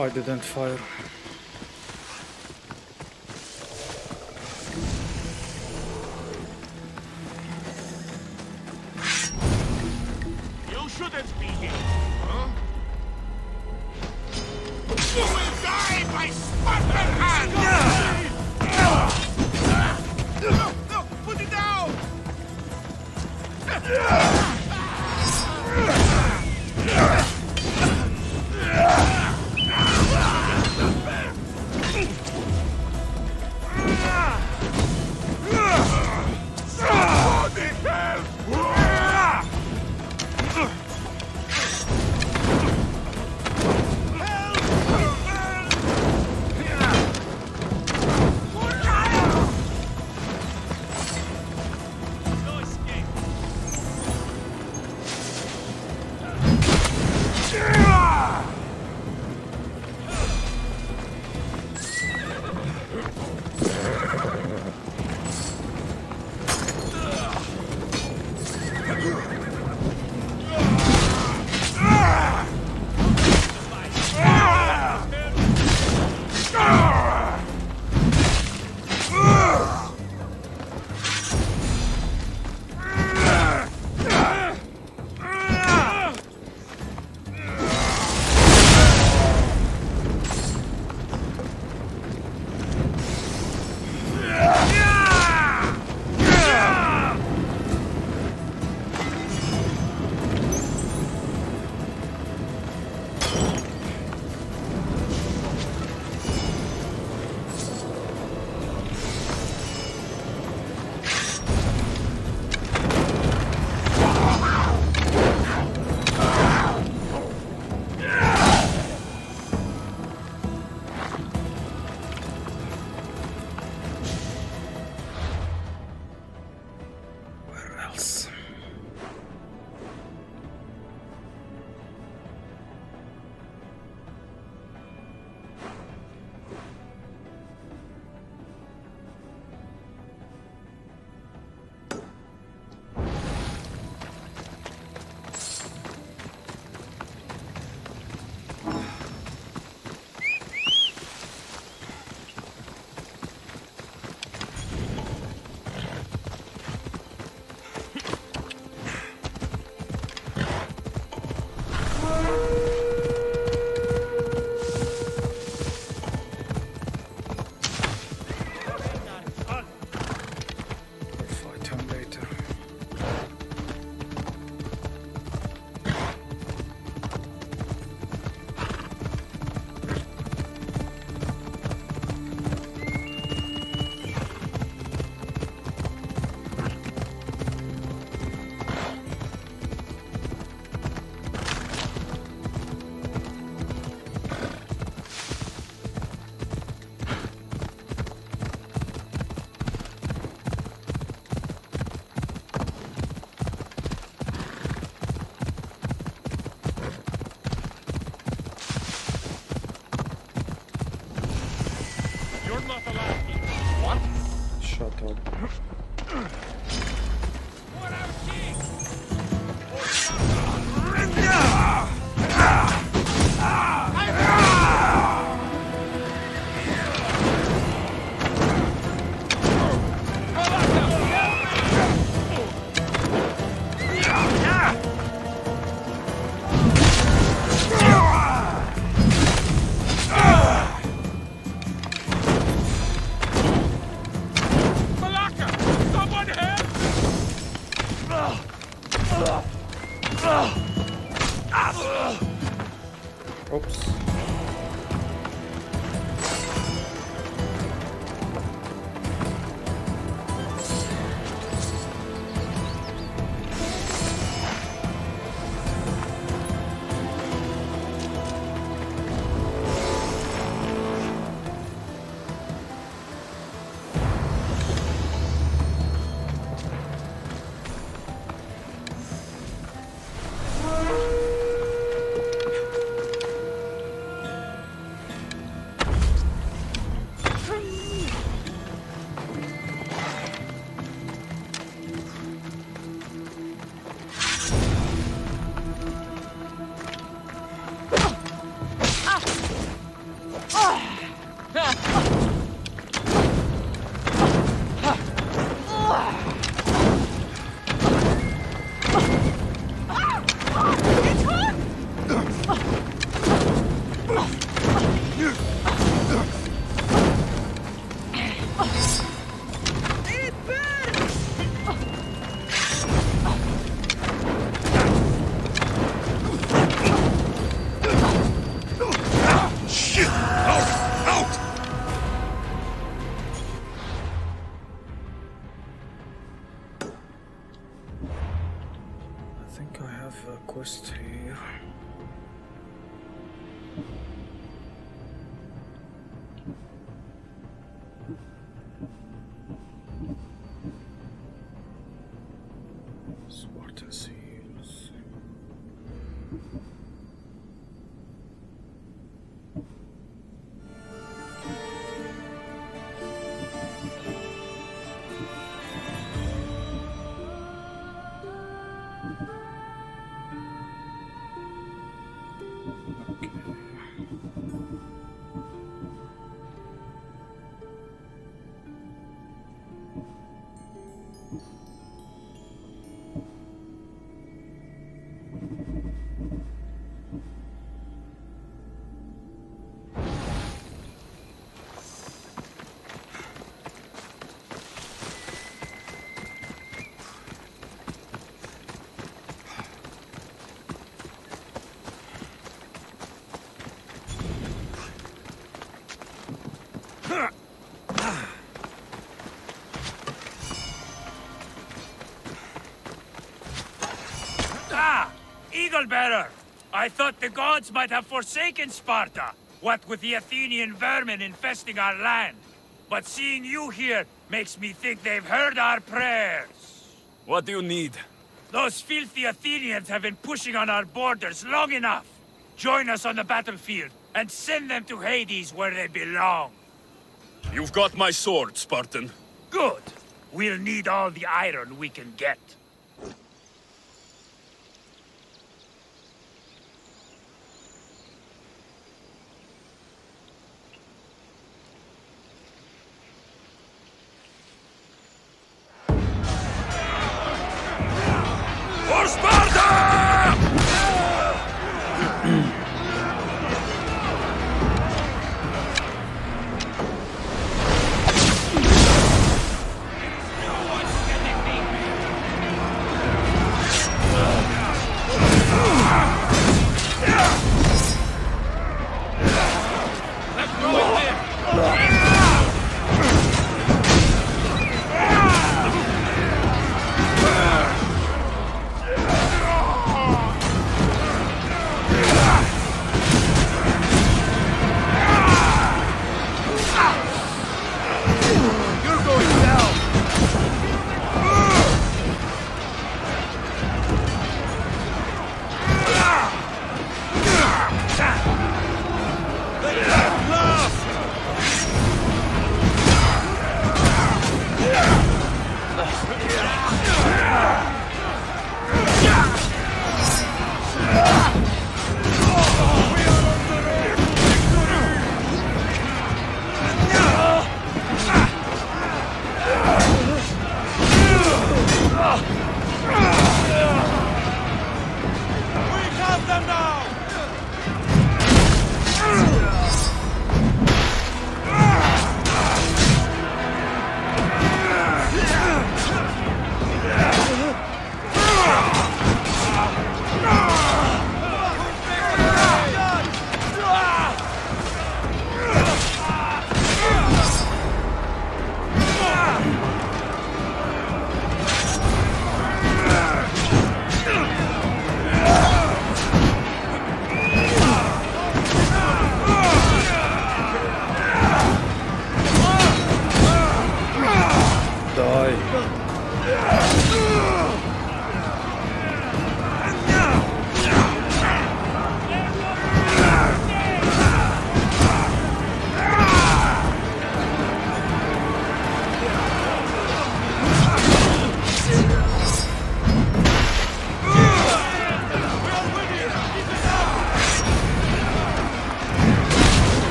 I didn't fire.
You shouldn't be here, huh? You will die by Spartan hand! No, put it down! Somebody help!
Shut up.
Someone help!
Ah! Eagle Bearer! I thought the gods might have forsaken Sparta, what with the Athenian vermin infesting our land. But seeing you here makes me think they've heard our prayers.
What do you need?
Those filthy Athenians have been pushing on our borders long enough. Join us on the battlefield, and send them to Hades where they belong.
You've got my sword, Spartan.
Good. We'll need all the iron we can get. For Sparta!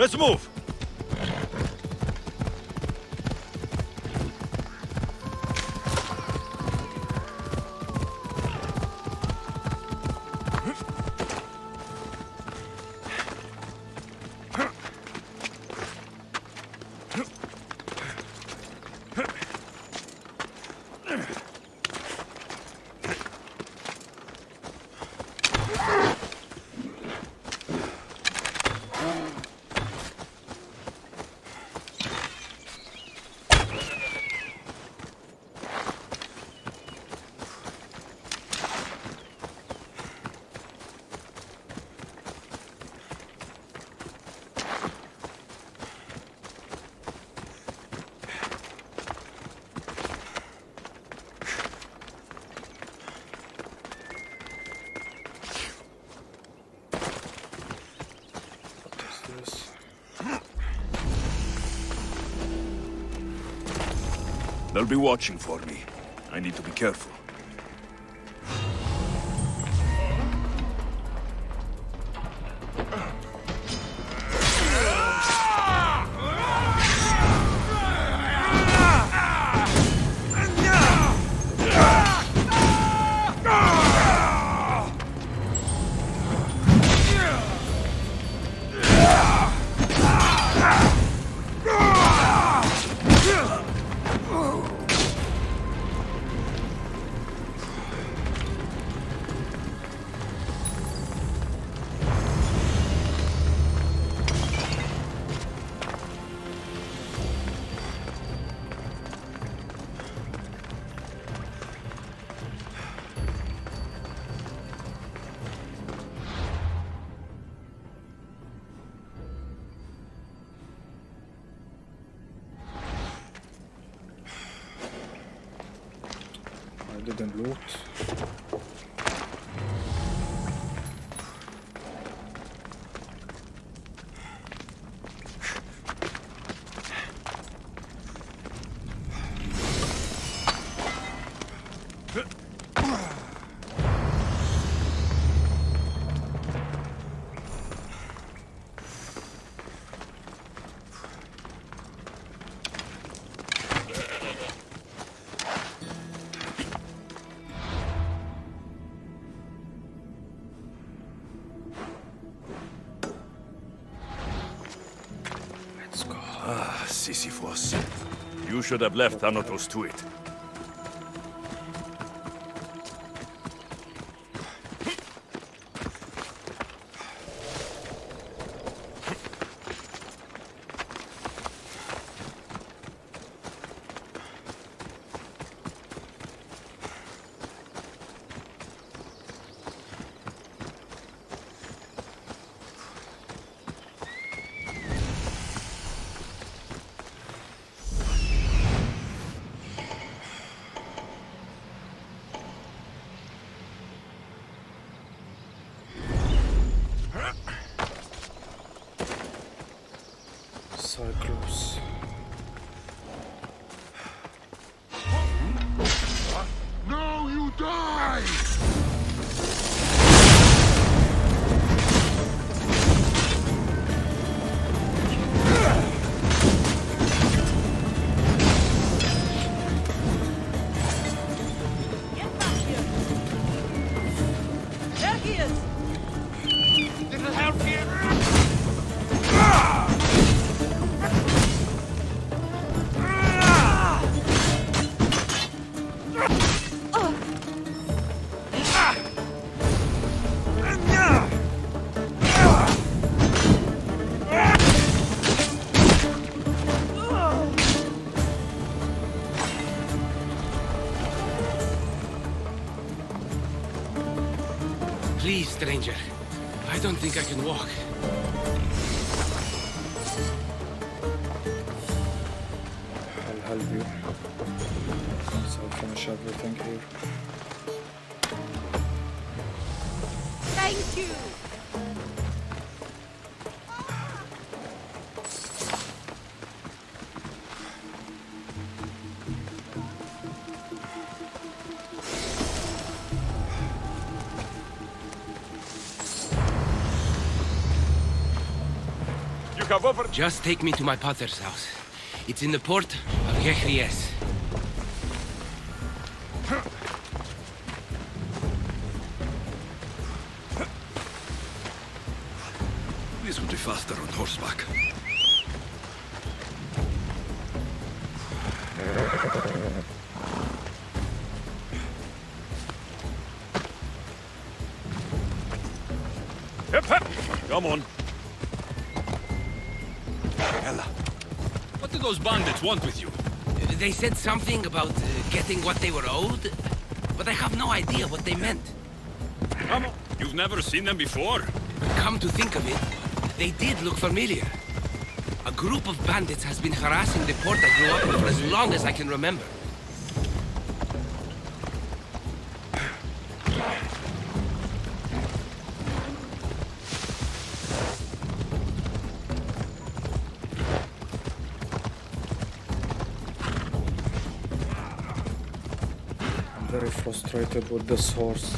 Let's move! They'll be watching for me. I need to be careful.
I didn't loot.
Sisyphus. You should have left Thanatos to it.
Cyclops.
Now you die!
There he is!
Little help here!
Please, stranger. I don't think I can walk.
I'll help you. So I'll finish everything here.
Thank you!
You
Just take me to my potter's house. It's in the port of Yechries.
This would be faster on horseback.
Come on.
Ella, what do those bandits want with you?
They said something about getting what they were owed, but I have no idea what they meant.
Come on. You've never seen them before?
Come to think of it, they did look familiar. A group of bandits has been harassing the port I grew up in for as long as I can remember.
Very frustrated with this horse.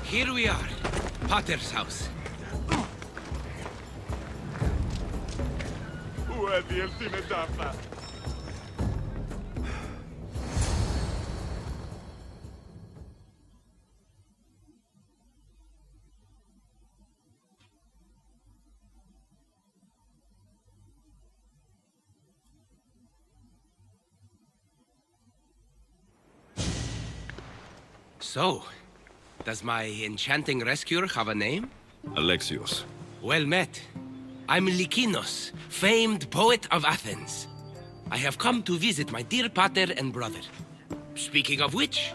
Here we are, Potter's house. So, does my enchanting rescuer have a name?
Alexios.
Well met. I'm Lykinos, famed poet of Athens. I have come to visit my dear pater and brother. Speaking of which,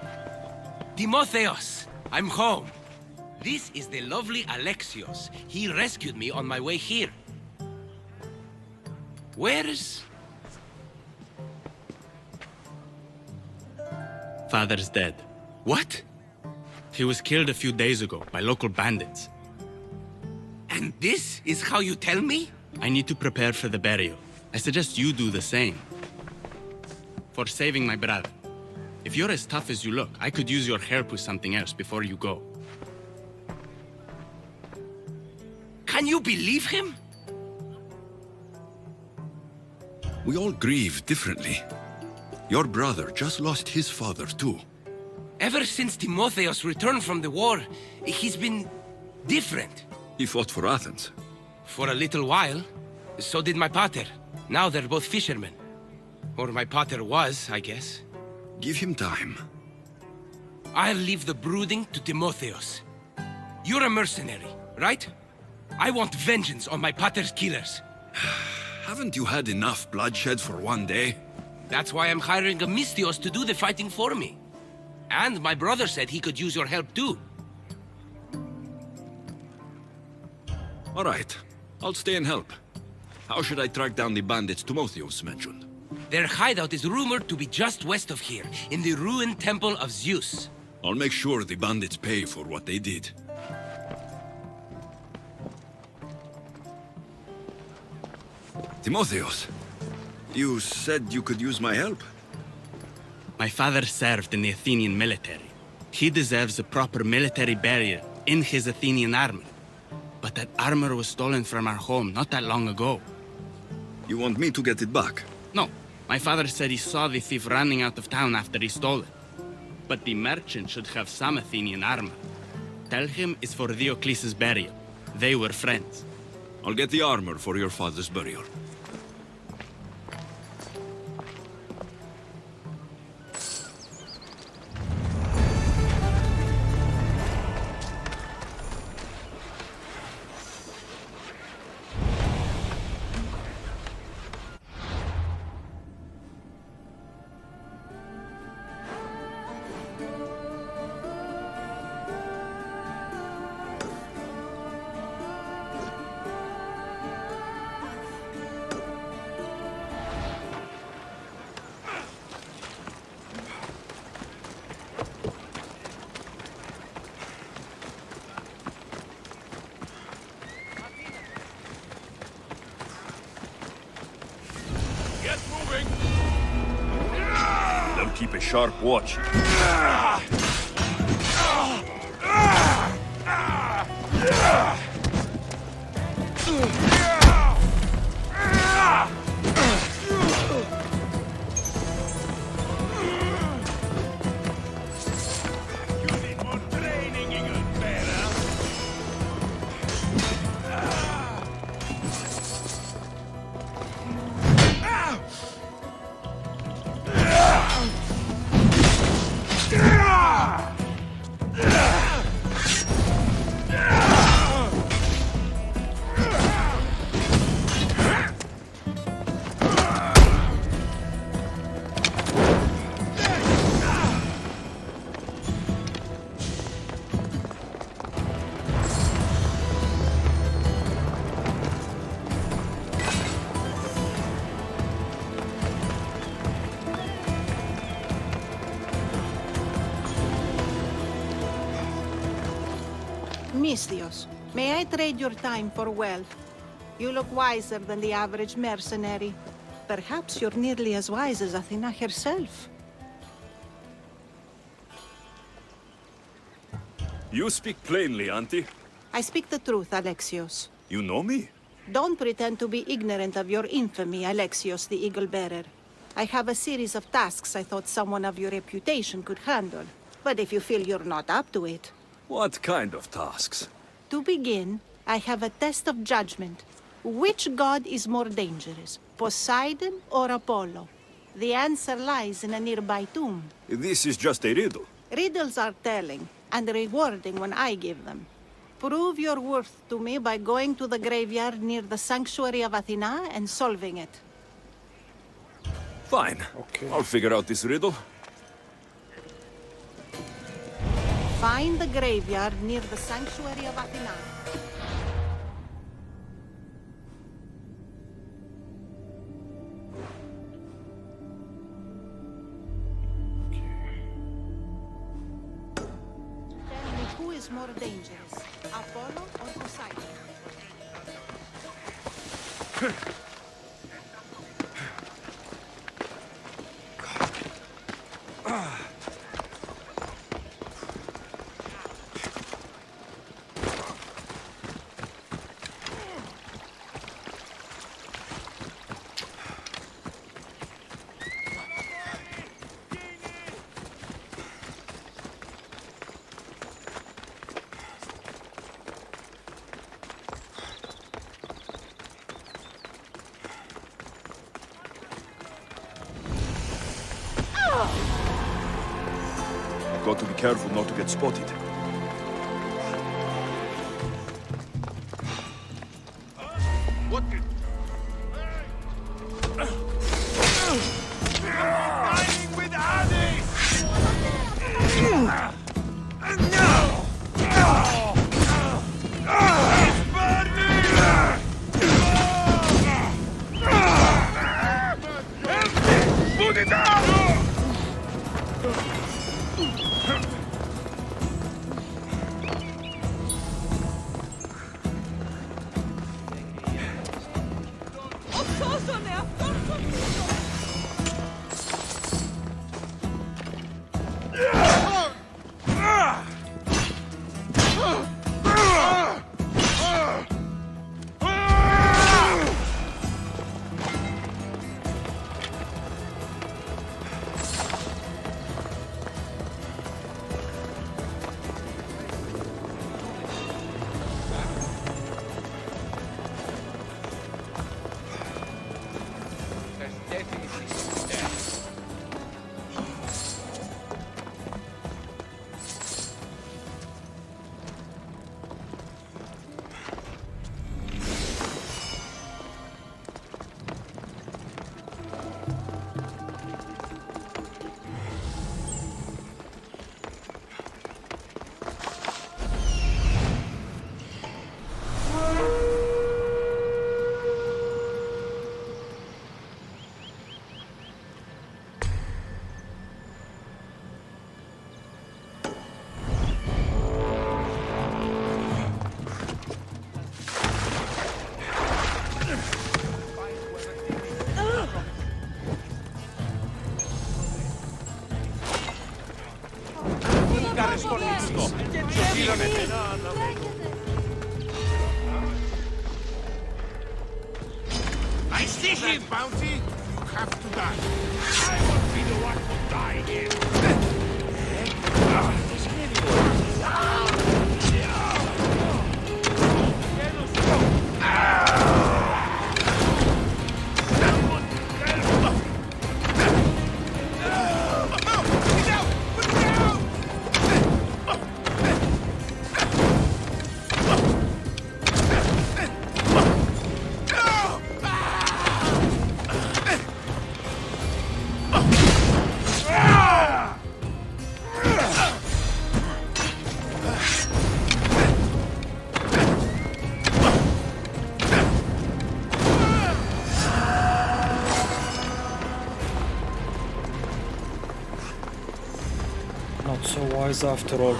Timotheos, I'm home. This is the lovely Alexios. He rescued me on my way here. Where's...
Father's dead.
What?
He was killed a few days ago by local bandits.
And this is how you tell me?
I need to prepare for the burial. I suggest you do the same. For saving my brother. If you're as tough as you look, I could use your help with something else before you go.
Can you believe him?
We all grieve differently. Your brother just lost his father too.
Ever since Timotheos returned from the war, he's been different.
He fought for Athens.
For a little while. So did my pater. Now they're both fishermen. Or my pater was, I guess.
Give him time.
I'll leave the brooding to Timotheos. You're a mercenary, right? I want vengeance on my pater's killers.
Haven't you had enough bloodshed for one day?
That's why I'm hiring a Mystios to do the fighting for me. And my brother said he could use your help too.
All right. I'll stay and help. How should I track down the bandits Timotheos mentioned?
Their hideout is rumored to be just west of here, in the ruined temple of Zeus.
I'll make sure the bandits pay for what they did. Timotheos, you said you could use my help?
My father served in the Athenian military. He deserves a proper military burial in his Athenian armor. But that armor was stolen from our home not that long ago.
You want me to get it back?
No. My father said he saw the thief running out of town after he stole it. But the merchant should have some Athenian armor. Tell him it's for Diocles' burial. They were friends.
I'll get the armor for your father's burial.
keep a sharp watch.
Misthios, may I trade your time for wealth? You look wiser than the average mercenary. Perhaps you're nearly as wise as Athena herself.
You speak plainly, Auntie.
I speak the truth, Alexios.
You know me?
Don't pretend to be ignorant of your infamy, Alexios the Eagle-Bearer. I have a series of tasks I thought someone of your reputation could handle. But if you feel you're not up to it...
What kind of tasks?
To begin, I have a test of judgment. Which god is more dangerous, Poseidon or Apollo? The answer lies in a nearby tomb.
This is just a riddle.
Riddles are telling, and rewarding when I give them. Prove your worth to me by going to the graveyard near the sanctuary of Athena and solving it.
Fine. Okay. I'll figure out this riddle.
Find the graveyard near the sanctuary of Athena. Tell me who is more dangerous, Apollo or Poseidon?
I've got to be careful not to get spotted.
What did... Fighting with Odyssey! Put it down!
There's
I see him! Bounty, you have to die. I won't be the one who die here.
Not so wise after all.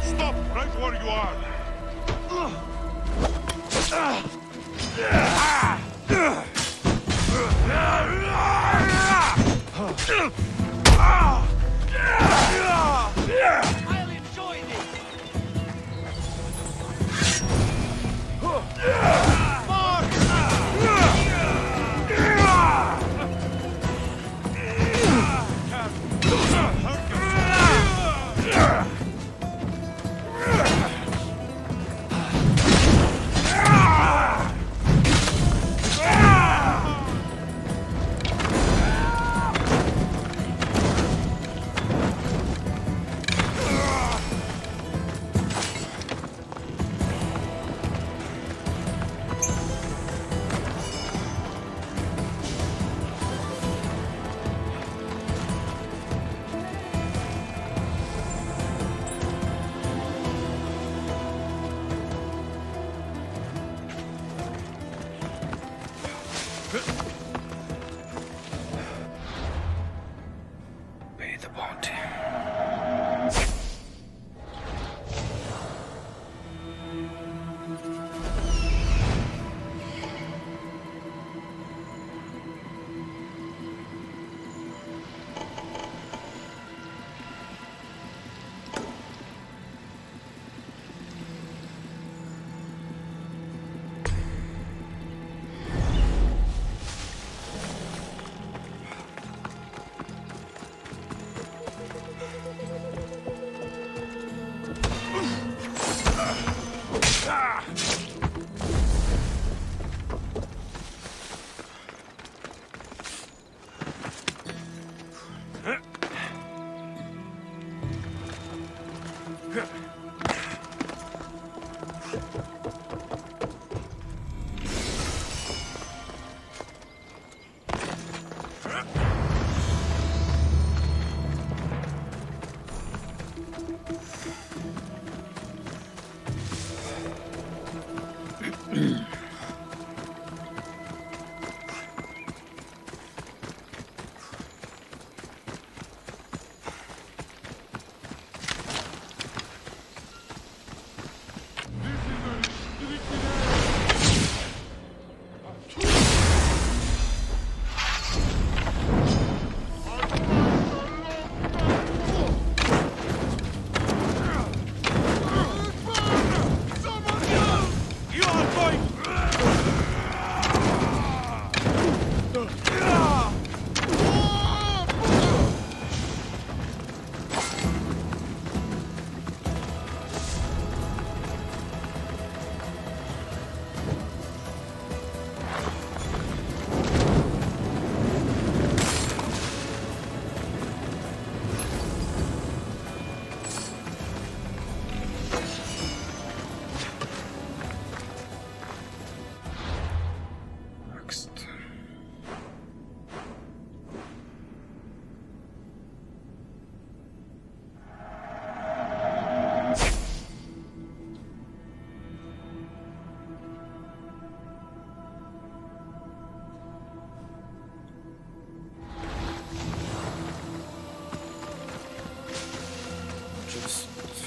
Stop right where you are!
I'll enjoy this!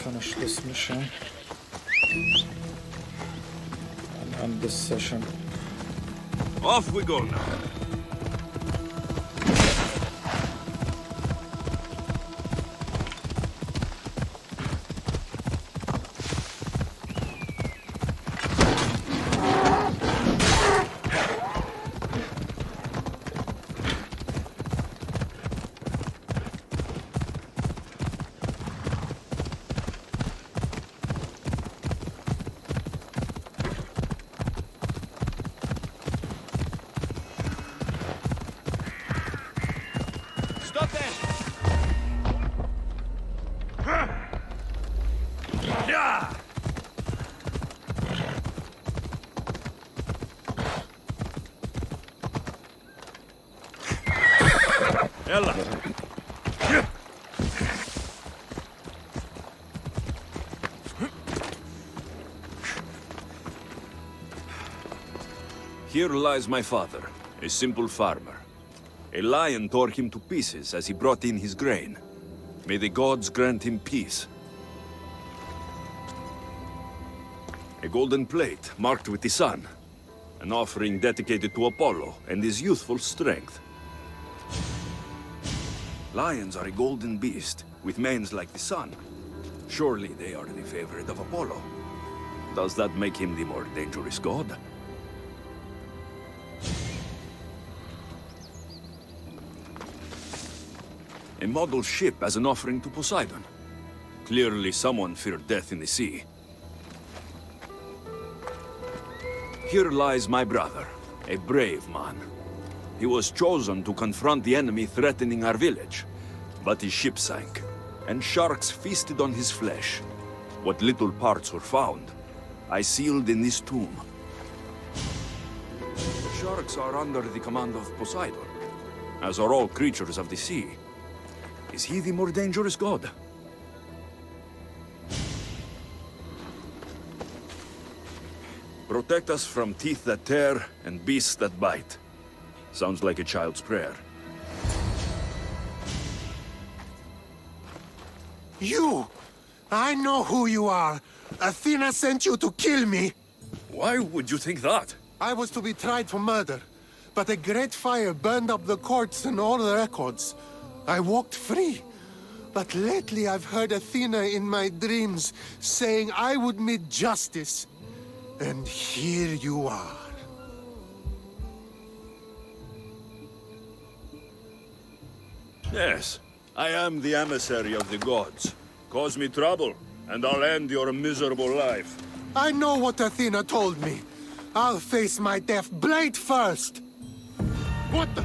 Finish this mission and end this session.
Off we go now.
Ella.
Here lies my father, a simple farmer. A lion tore him to pieces as he brought in his grain. May the gods grant him peace. A golden plate marked with the sun. An offering dedicated to Apollo and his youthful strength. Lions are a golden beast, with manes like the sun. Surely they are the favorite of Apollo. Does that make him the more dangerous god? A model ship as an offering to Poseidon. Clearly someone feared death in the sea. Here lies my brother, a brave man. He was chosen to confront the enemy threatening our village. But his ship sank, and sharks feasted on his flesh. What little parts were found, I sealed in this tomb. Sharks are under the command of Poseidon, as are all creatures of the sea. Is he the more dangerous god? Protect us from teeth that tear and beasts that bite. Sounds like a child's prayer.
You! I know who you are. Athena sent you to kill me.
Why would you think that?
I was to be tried for murder, but a great fire burned up the courts and all the records. I walked free. But lately I've heard Athena in my dreams saying I would meet justice. And here you are.
Yes, I am the emissary of the gods. Cause me trouble, and I'll end your miserable life.
I know what Athena told me. I'll face my death blade first. What the?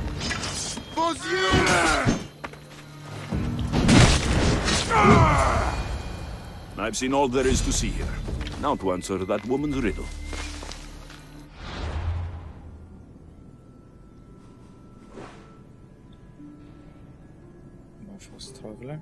Was you?
I've seen all there is to see here. Now to answer that woman's riddle.
No fast traveling.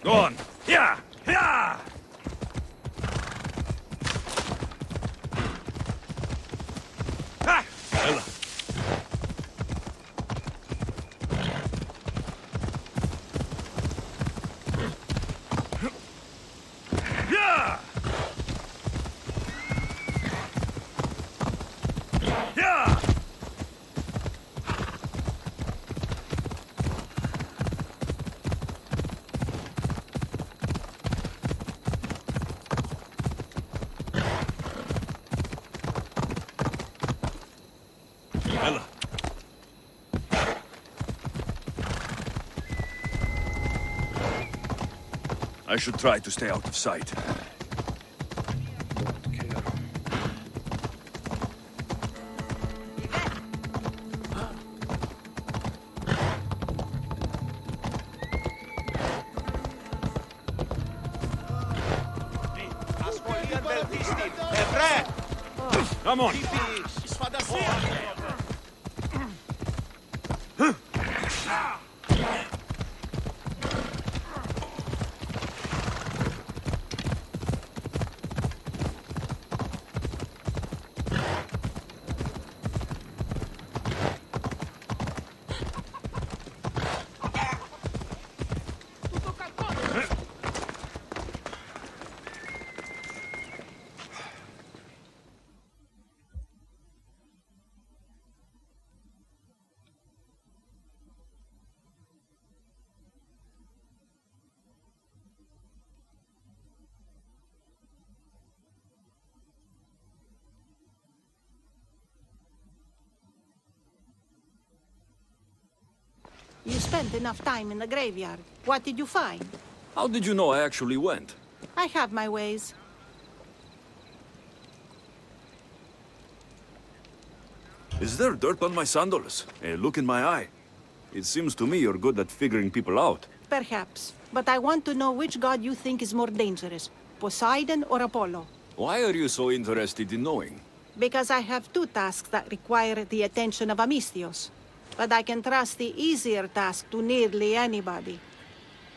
Go on. Yeah! Yeah! Ha! Ella. Yeah! Yeah! Ella.
I should try to stay out of sight.
Come on.
You spent enough time in the graveyard. What did you find?
How did you know I actually went?
I have my ways.
Is there dirt on my sandals? A look in my eye. It seems to me you're good at figuring people out.
Perhaps. But I want to know which god you think is more dangerous, Poseidon or Apollo.
Why are you so interested in knowing?
Because I have two tasks that require the attention of Amistios. But I can trust the easier task to nearly anybody.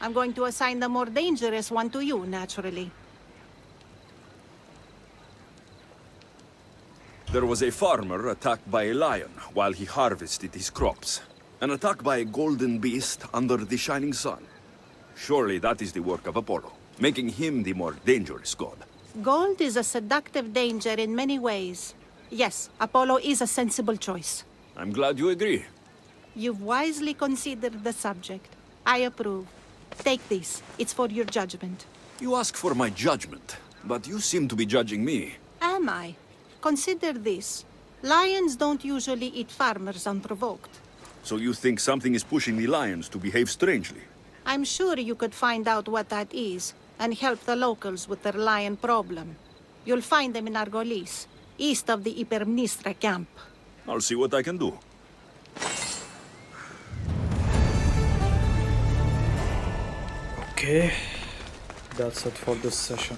I'm going to assign the more dangerous one to you, naturally.
There was a farmer attacked by a lion while he harvested his crops. An attack by a golden beast under the shining sun. Surely that is the work of Apollo, making him the more dangerous god.
Gold is a seductive danger in many ways. Yes, Apollo is a sensible choice.
I'm glad you agree.
You've wisely considered the subject. I approve. Take this. It's for your judgment.
You ask for my judgment, but you seem to be judging me.
Am I? Consider this. Lions don't usually eat farmers unprovoked.
So you think something is pushing the lions to behave strangely?
I'm sure you could find out what that is and help the locals with their lion problem. You'll find them in Argolis, east of the Hypermnestra camp.
I'll see what I can do.
Okay, that's it for this session.